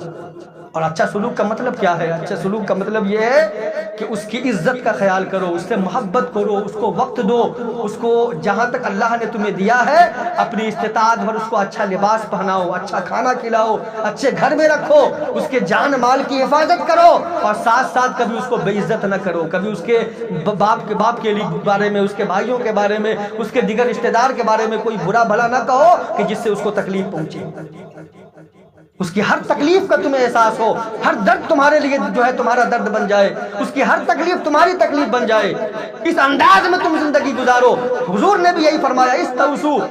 اور اچھا سلوک کا مطلب کیا ہے؟ اچھا سلوک کا مطلب یہ ہے کہ اس کی عزت کا خیال کرو، اس سے محبت کرو، اس کو وقت دو، اس کو جہاں تک اللہ نے تمہیں دیا ہے اپنی استطاعت بھر اس کو اچھا لباس پہناؤ، اچھا کھانا کھلاؤ، اچھے گھر میں رکھو، اس کے جان مال کی حفاظت کرو، اور ساتھ ساتھ کبھی اس کو بے عزت نہ کرو، کبھی اس کے باپ کے بارے میں، اس کے بھائیوں کے بارے میں، اس کے دیگر رشتہ دار کے بارے میں کوئی برا بھلا نہ کہو کہ جس سے اس کو تکلیف پہنچے۔ اس کی ہر تکلیف کا تمہیں احساس ہو، ہر درد تمہارے لیے جو ہے تمہارا درد بن جائے، اس کی ہر تکلیف تمہاری تکلیف بن جائے، اس انداز میں تم زندگی گزارو۔ حضور نے بھی یہی فرمایا، استوصوا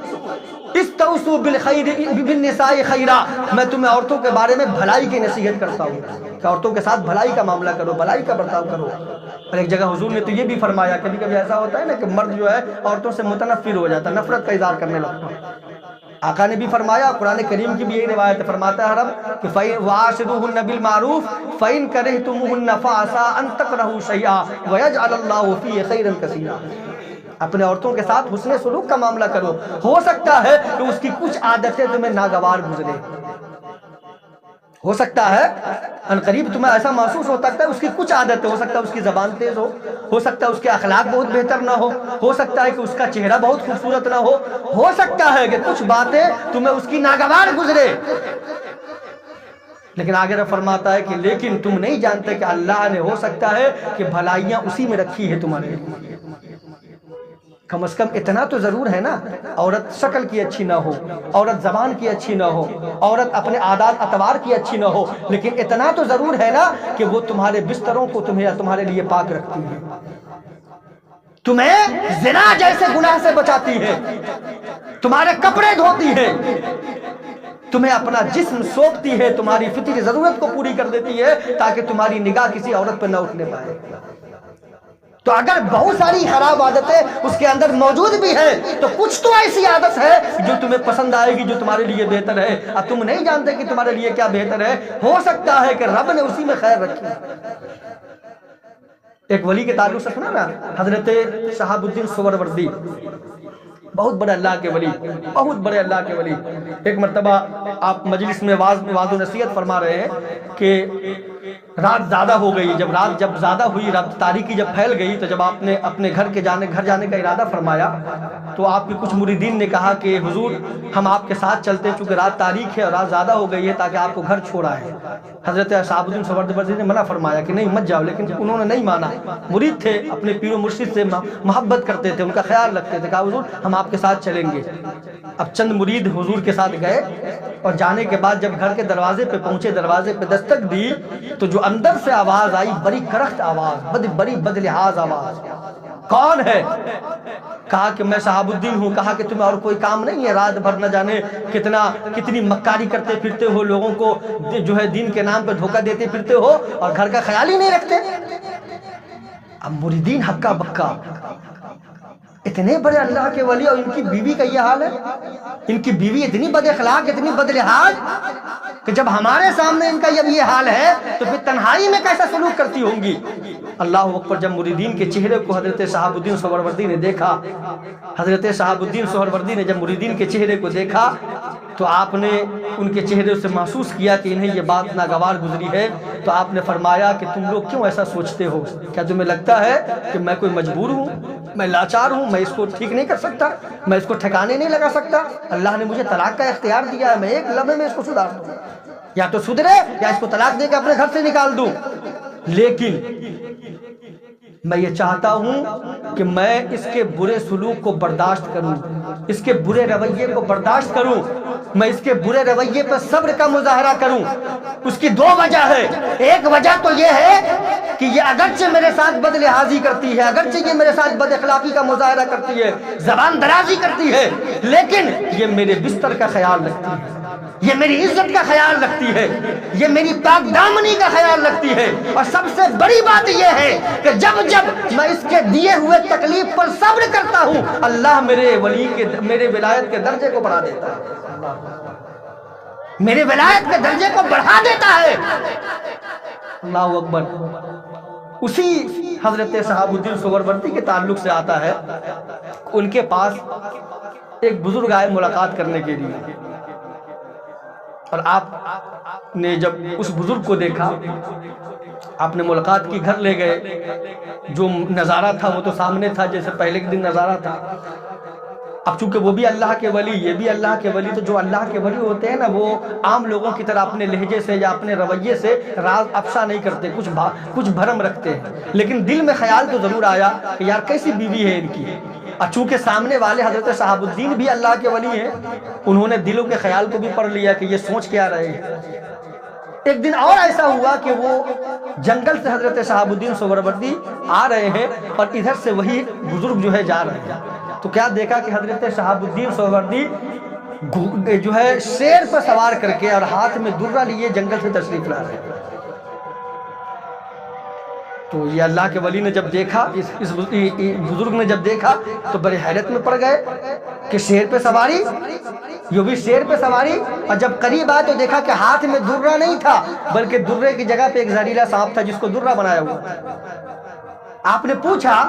بالنساء خیرا، میں تمہیں عورتوں کے بارے میں بھلائی کی نصیحت کرتا ہوں کہ عورتوں کے ساتھ بھلائی کا معاملہ کرو، بھلائی کا برتاؤ کرو۔ اور ایک جگہ حضور نے تو یہ بھی فرمایا، کبھی کبھی ایسا ہوتا ہے نا کہ مرد جو ہے عورتوں سے متنفر ہو جاتا ہے، نفرت کا اظہار کرنے لگتا ہے۔ آقا نے بھی فرمایا، قرآن کریم کی بھی یہی روایت فرماتا ہے رب کہ وَعَاشِرُوهُنَّ بِالْمَعْرُوفِ فَإِن كَرِهْتُمُوهُنَّ فَعَسَىٰ أَن تَكْرَهُوا شَيْئًا وَيَجْعَلَ اللَّهُ فِيهِ خَيْرًا كَثِيرًا۔ اپنے عورتوں کے ساتھ حسن سلوک کا معاملہ کرو، ہو سکتا ہے کہ اس کی کچھ عادتیں تمہیں ناگوار گزرے، ہو سکتا ہے ان قریب تمہیں ایسا محسوس ہوتا ہے اس کی کچھ عادتیں، ہو سکتا ہے اس کی زبان تیز ہو سکتا ہے اس کے اخلاق بہت بہتر نہ ہو سکتا ہے کہ اس کا چہرہ بہت خوبصورت نہ ہو سکتا ہے کہ کچھ باتیں تمہیں اس کی ناگوار گزرے، لیکن آگے رب فرماتا ہے کہ لیکن تم نہیں جانتے کہ اللہ نے ہو سکتا ہے کہ بھلائیاں اسی میں رکھی ہے تمہارے لیے۔ کم از کم اتنا تو ضرور ہے نا، عورت شکل کی اچھی نہ ہو، عورت زبان کی اچھی نہ ہو، عورت اپنے عادات اطوار کی اچھی نہ ہو، لیکن اتنا تو ضرور ہے نا کہ وہ تمہارے بستروں کو تمہارے لیے پاک رکھتی ہے، تمہیں زنا جیسے گناہ سے بچاتی ہے، تمہارے کپڑے دھوتی ہے، تمہیں اپنا جسم سونپتی ہے، تمہاری فطری ضرورت کو پوری کر دیتی ہے تاکہ تمہاری نگاہ کسی عورت پر نہ اٹھنے پائے۔ تو اگر بہت ساری خراب عادتیں اس کے اندر موجود بھی ہیں تو کچھ تو ایسی عادت ہے جو تمہیں پسند آئے گی، جو تمہارے لیے بہتر ہے۔ اب تم نہیں جانتے کہ تمہارے لیے کیا بہتر ہے، ہو سکتا ہے کہ رب نے اسی میں خیر رکھی۔ ایک ولی کے تعلق سے سنا نا، حضرت شہاب الدین سہروردی، بہت بڑے اللہ کے ولی، بہت بڑے اللہ کے ولی۔ ایک مرتبہ آپ مجلس میں واعظ و نصیحت فرما رہے ہیں کہ رات زیادہ ہو گئی، جب زیادہ ہوئی، رات تاریکی جب پھیل گئی تو جب آپ نے اپنے گھر جانے کا ارادہ فرمایا تو آپ کے کچھ مریدین نے کہا کہ حضور ہم آپ کے ساتھ چلتے چونکہ رات تاریک ہے اور رات زیادہ ہو گئی ہے تاکہ آپ کو گھر چھوڑا ہے۔ حضرت شہاب الدین سہروردی نے منع فرمایا کہ نہیں مت جاؤ، لیکن انہوں نے نہیں مانا۔ مرید تھے، اپنے پیر و مرشد سے محبت کرتے تھے، ان کا خیال رکھتے تھے، کہا حضور ہم آپ کے ساتھ چلیں گے۔ اب چند مرید حضور کے ساتھ گئے اور جانے کے بعد جب گھر کے دروازے پہ پہنچے، دروازے پہ دستک دی تو جو اندر سے آواز آئی، بڑی کرخت آواز، بڑی بدلحاظ آواز، کون ہے؟ کہا کہ میں شہاب الدین ہوں۔ کہا کہ تمہیں اور کوئی کام نہیں ہے، رات بھر نہ جانے کتنی مکاری کرتے پھرتے ہو، لوگوں کو جو ہے دین کے نام پہ دھوکہ دیتے پھرتے ہو اور گھر کا خیال ہی نہیں رکھتے۔ اب مریدین ہکا بکا، اتنے بڑے اللہ کے ولی اور ان کی بیوی کا یہ حال ہے، ان کی بیوی اتنی بد اخلاق، اتنی بد لحاظ کہ جب ہمارے سامنے ان کا یہ حال ہے تو پھر تنہائی میں کیسا سلوک کرتی ہوں گی۔ اللہ اکبر۔ جب مریدین کے چہرے کو حضرت شہاب الدین سہروردی نے دیکھا، حضرت شہاب الدین سہروردی نے جب مریدین کے چہرے کو دیکھا تو آپ نے ان کے چہرے سے محسوس کیا کہ انہیں یہ بات ناگوار گزری ہے، تو آپ نے فرمایا کہ تم لوگ کیوں ایسا سوچتے ہو؟ کیا تمہیں لگتا ہے کہ میں کوئی مجبور ہوں، میں لاچار ہوں، میں اس کو ٹھیک نہیں کر سکتا، میں اس کو ٹھکانے نہیں لگا سکتا؟ اللہ نے مجھے طلاق کا اختیار دیا ہے، میں ایک لمحے میں اس کو سدھار دوں، یا تو سدھرے یا اس کو طلاق دے کے اپنے گھر سے نکال دوں، لیکن میں یہ چاہتا ہوں کہ میں اس کے برے سلوک کو برداشت کروں، اس کے برے رویے کو برداشت کروں، میں اس کے برے رویے پر صبر کا مظاہرہ کروں۔ اس کی دو وجہ ہے، ایک وجہ تو یہ ہے کہ یہ اگرچہ میرے ساتھ بد لحاظی کرتی ہے، اگرچہ یہ میرے ساتھ بد اخلاقی کا مظاہرہ کرتی ہے، زبان درازی کرتی ہے، لیکن یہ میرے بستر کا خیال رکھتی ہے، یہ میری عزت کا خیال رکھتی ہے، یہ میری پاک دامنی کا خیال رکھتی ہے، اور سب سے بڑی بات یہ ہے کہ جب میں اس کے دیے ہوئے تکلیف پر صبر کرتا ہوں، اللہ میرے ولایت کے درجے کو بڑھا دیتا ہے، میرے ولایت کے درجے کو بڑھا دیتا ہے۔ اللہ اکبر۔ اسی حضرت شہاب الدین سہروردی کے تعلق سے آتا ہے، ان کے پاس ایک بزرگ آئے ملاقات کرنے کے لیے، اور آپ نے جب اس بزرگ کو دیکھا، آپ نے ملاقات کی، گھر لے گئے۔ جو نظارہ تھا وہ تو سامنے تھا جیسے پہلے کے دن نظارہ تھا۔ اب چونکہ وہ بھی اللہ کے ولی، یہ بھی اللہ کے ولی، تو جو اللہ کے ولی ہوتے ہیں نا، وہ عام لوگوں کی طرح اپنے لہجے سے یا اپنے رویے سے راز افشا نہیں کرتے، کچھ بھرم رکھتے ہیں، لیکن دل میں خیال تو ضرور آیا کہ یار کیسی بیوی ہے ان کی۔ اور چونکہ سامنے والے حضرت شہاب الدین بھی اللہ کے ولی ہیں، انہوں نے دلوں کے خیال کو بھی پڑھ لیا کہ یہ سوچ کیا رہے ہیں۔ ایک دن اور ایسا ہوا کہ وہ جنگل سے حضرت شہاب الدین سہروردی آ رہے ہیں اور ادھر سے وہی بزرگ جو ہے جا رہے ہیں، تو کیا دیکھا کہ حضرت شہاب الدین سہروردی جو ہے شیر پر سوار کر کے اور ہاتھ میں درہ لیے جنگل سے تشریف لا رہے ہیں۔ تو یہ اللہ کے ولی نے جب دیکھا، اس بزرگ نے جب دیکھا تو بڑے حیرت میں پڑ گئے کہ شیر پہ سواری، یہ بھی شیر پہ سواری، اور جب قریب آئے تو دیکھا کہ ہاتھ میں درہ نہیں تھا، بلکہ درے کی جگہ پہ ایک زہریلا سانپ تھا جس کو درہ بنایا ہوا۔ آپ نے پوچھا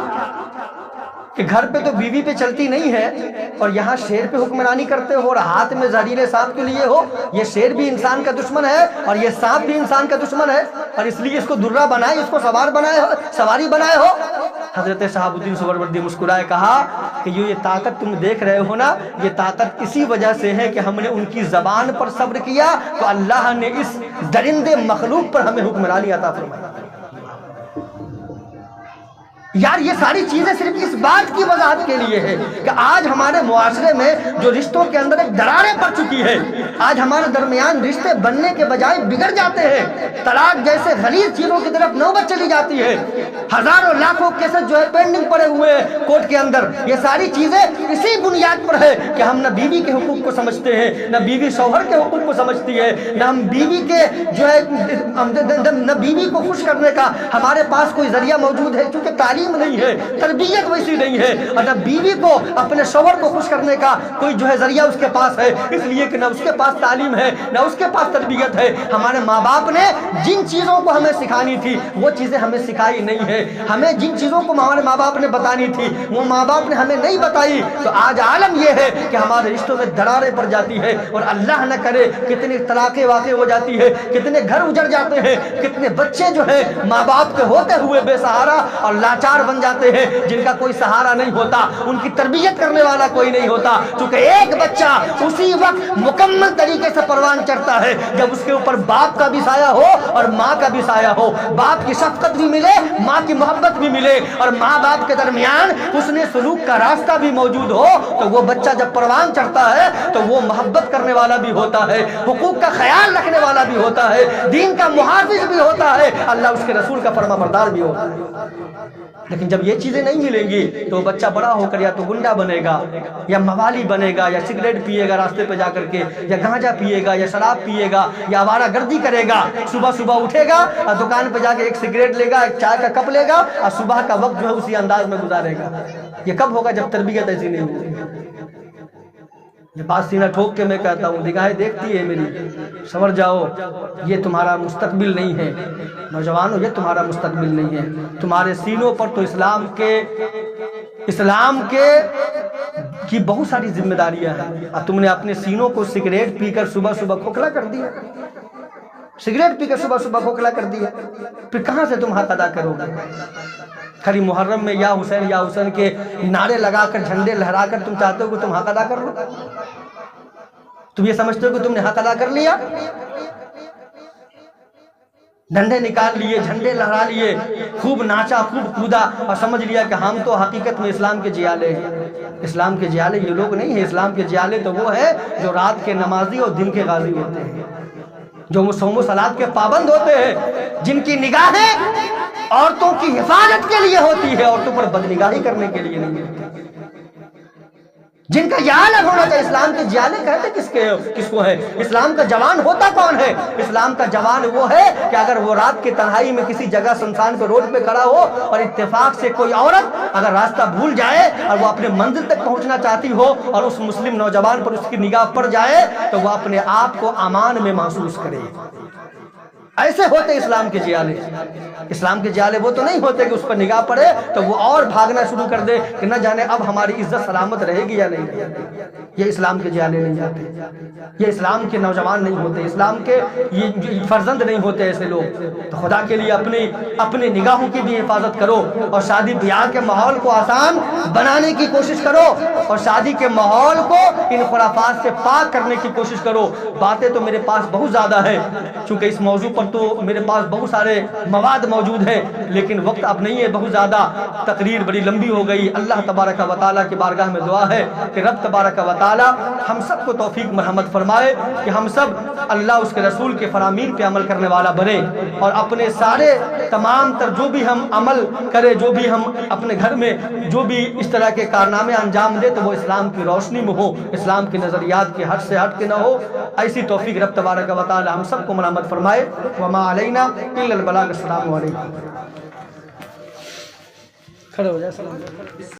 کہ گھر پہ تو بیوی پہ چلتی نہیں ہے اور یہاں شیر پہ حکمرانی کرتے ہو اور ہاتھ میں زہریلے سانپ کے لیے ہو؟ یہ شیر بھی انسان کا دشمن ہے اور یہ سانپ بھی انسان کا دشمن ہے، اور اس لیے اس کو درہ بنائے، اس کو سواری بنائے ہو؟ حضرت شہاب الدین سہروردی مسکرائے، کہا کہ یہ طاقت تم دیکھ رہے ہو نا، یہ طاقت اسی وجہ سے ہے کہ ہم نے ان کی زبان پر صبر کیا تو اللہ نے اس درندے مخلوق پر ہمیں حکمرانی عطا فرمائی۔ یار یہ ساری چیزیں صرف اس بات کی وضاحت کے لیے ہے کہ آج ہمارے معاشرے میں جو رشتوں کے اندر ایک دراڑیں پڑ چکی ہے، آج ہمارے درمیان رشتے بننے کے بجائے بگڑ جاتے ہیں، طلاق جیسے غلیظ چیزوں کی طرف نوبت چلی جاتی ہے، ہزاروں لاکھوں کیسز جو ہے پینڈنگ پڑے ہوئے ہیں کورٹ کے اندر۔ یہ ساری چیزیں اسی بنیاد پر ہے کہ ہم نہ بیوی کے حقوق کو سمجھتے ہیں، نہ بیوی شوہر کے حقوق کو سمجھتی ہے، نہ ہم بیوی کے جو ہے نہ بیوی کو خوش کرنے کا ہمارے پاس کوئی ذریعہ موجود ہے، کیونکہ تعلیم نہیں ہے، تربیت ویسی نہیں ہے، اور نہ بیوی کو اپنے شوہر کو خوش کرنے کا کوئی جو ہے ذریعہ اس کے پاس ہے، اس لیے کہ نہ اس کے پاس تعلیم ہے، نہ اس کے پاس تربیت ہے۔ ہمارے ماں باپ نے جن چیزوں کو ہمیں سکھانی تھی وہ چیزیں ہمیں سکھائی نہیں ہے، ہمیں جن چیزوں کو ہمارے ماں باپ نے بتانی تھی وہ ماں باپ نے ہمیں نہیں بتائی، تو آج عالم یہ ہے کہ ہمارے رشتوں میں دراڑیں پڑ جاتی ہے، اور اللہ نہ کرے کتنی طلاقیں واقع ہو جاتی ہے، کتنے گھر اجڑ جاتے ہیں، کتنے بچے جو ہے ماں باپ کے ہوتے ہوئے بے سہارا اور لاچار بن جاتے ہیں، جن کا کوئی سہارا نہیں ہوتا، ان کی تربیت کرنے والا کوئی نہیں ہوتا، چونکہ ایک بچہ اسی وقت مکمل طریقے سے پروان چڑھتا ہے جب اس کے اوپر باپ کا بھی سایہ ہو اور ماں کا بھی سایہ ہو، باپ کی شفقت بھی ملے، ماں کی محبت بھی ملے، اور ماں باپ کے درمیان حسن سلوک کا راستہ بھی موجود ہو، تو وہ بچہ جب پروان چڑھتا ہے تو وہ محبت کرنے والا بھی ہوتا ہے، حقوق کا خیال رکھنے والا بھی ہوتا ہے، دین کا محافظ بھی ہوتا ہے، اللہ اس کے رسول کا فرما بردار بھی ہوتا ہے۔ لیکن جب یہ چیزیں نہیں ملیں گی تو بچہ بڑا ہو کر یا تو گنڈا بنے گا، یا موالی بنے گا، یا سگریٹ پیے گا راستے پہ جا کر کے، یا گانجا پیے گا، یا شراب پیے گا، یا آوارہ گردی کرے گا، صبح صبح اٹھے گا اور دکان پہ جا کے ایک سگریٹ لے گا، ایک چائے کا کپ لے گا، اور صبح کا وقت جو ہے اسی انداز میں گزارے گا۔ یہ کب ہوگا؟ جب تربیت ایسی نہیں ہوگی۔ یہ بات سینہ ٹھوک کے میں کہتا ہوں، نگاہیں دیکھتی ہے میری، سمجھ جاؤ یہ تمہارا مستقبل نہیں ہے، نوجوانوں یہ تمہارا مستقبل نہیں ہے، تمہارے سینوں پر تو اسلام کے کی بہت ساری ذمہ داریاں ہیں، اور تم نے اپنے سینوں کو سگریٹ پی کر صبح صبح کھوکھلا کر دیا، سگریٹ پی کر صبح صبح کھوکھلا کر دیا، پھر کہاں سے تم حق ادا کرو گے؟ خالی محرم میں یا حسین کے نعرے لگا کر جھنڈے لہرا کر تم چاہتے ہو کہ تم حق ادا کر لو؟ تم یہ سمجھتے ہو کہ تم نے حق ادا کر لیا؟ ڈنڈے نکال لیے، جھنڈے لہرا لیے، خوب ناچا، خوب کودا، اور سمجھ لیا کہ ہم تو حقیقت میں اسلام کے جیالے ہیں۔ اسلام کے جیالے یہ لوگ نہیں ہیں، اسلام کے جیالے تو وہ ہے جو رات کے نمازی اور دن کے غازی ہوتے ہیں، جو صوم و صلات کے پابند ہوتے ہیں، جن کی نگاہیں عورتوں کی حفاظت کے لیے ہوتی ہے، عورتوں پر بدنگاہی کرنے کے لیے نہیں ہوتی، جن کا یہ عالم ہونا چاہیے۔ اسلام کے جیالے کہتے کس کو ہے؟ اسلام کا جوان ہوتا کون ہے؟ اسلام کا جوان وہ ہے کہ اگر وہ رات کی تنہائی میں کسی جگہ سنسان پہ روڈ پہ کھڑا ہو اور اتفاق سے کوئی عورت اگر راستہ بھول جائے اور وہ اپنے منزل تک پہنچنا چاہتی ہو اور اس مسلم نوجوان پر اس کی نگاہ پڑ جائے تو وہ اپنے آپ کو امان میں محسوس کرے، ایسے ہوتے اسلام کے جیالے. اسلام کے جیالے وہ تو نہیں ہوتے کہ اس پر نگاہ پڑے تو وہ اور بھاگنا شروع کر دے کہ نہ جانے اب ہماری عزت سلامت رہے گی یا نہیں. یہ اسلام کے جیالے نہیں جاتے، یہ اسلام کے نوجوان نہیں ہوتے، اسلام کے یہ فرزند نہیں ہوتے ایسے لوگ. تو خدا کے لیے اپنی نگاہوں کی بھی حفاظت کرو اور شادی بیاہ کے ماحول کو آسان بنانے کی کوشش کرو اور شادی کے ماحول کو ان خرافات سے پاک کرنے کی کوشش کرو. باتیں تو میرے پاس بہت زیادہ ہے، چونکہ اس موضوع پر تو میرے پاس بہت سارے مواد موجود ہیں، لیکن وقت اب نہیں ہے بہت زیادہ، تقریر بڑی لمبی ہو گئی. اللہ تبارک و تعالیٰ کی بارگاہ میں دعا ہے کہ رب تبارک و تعالیٰ ہم سب کو توفیق مرحمت فرمائے کہ ہم سب اللہ اس کے رسول کے فرامین پہ عمل کرنے والا بنے اور اپنے سارے تمام تر جو بھی ہم عمل کرے، جو بھی ہم اپنے گھر میں جو بھی اس طرح کے کارنامے انجام دے تو وہ اسلام کی روشنی میں ہو، اسلام کے نظریات کے حد سے ہٹ کے نہ ہو. ایسی توفیق رب تبارک و تعالی ہم سب کو مرحمت فرمائے. وما علینا الا البلاغ. السلام علیکم. کھڑے ہو جائے.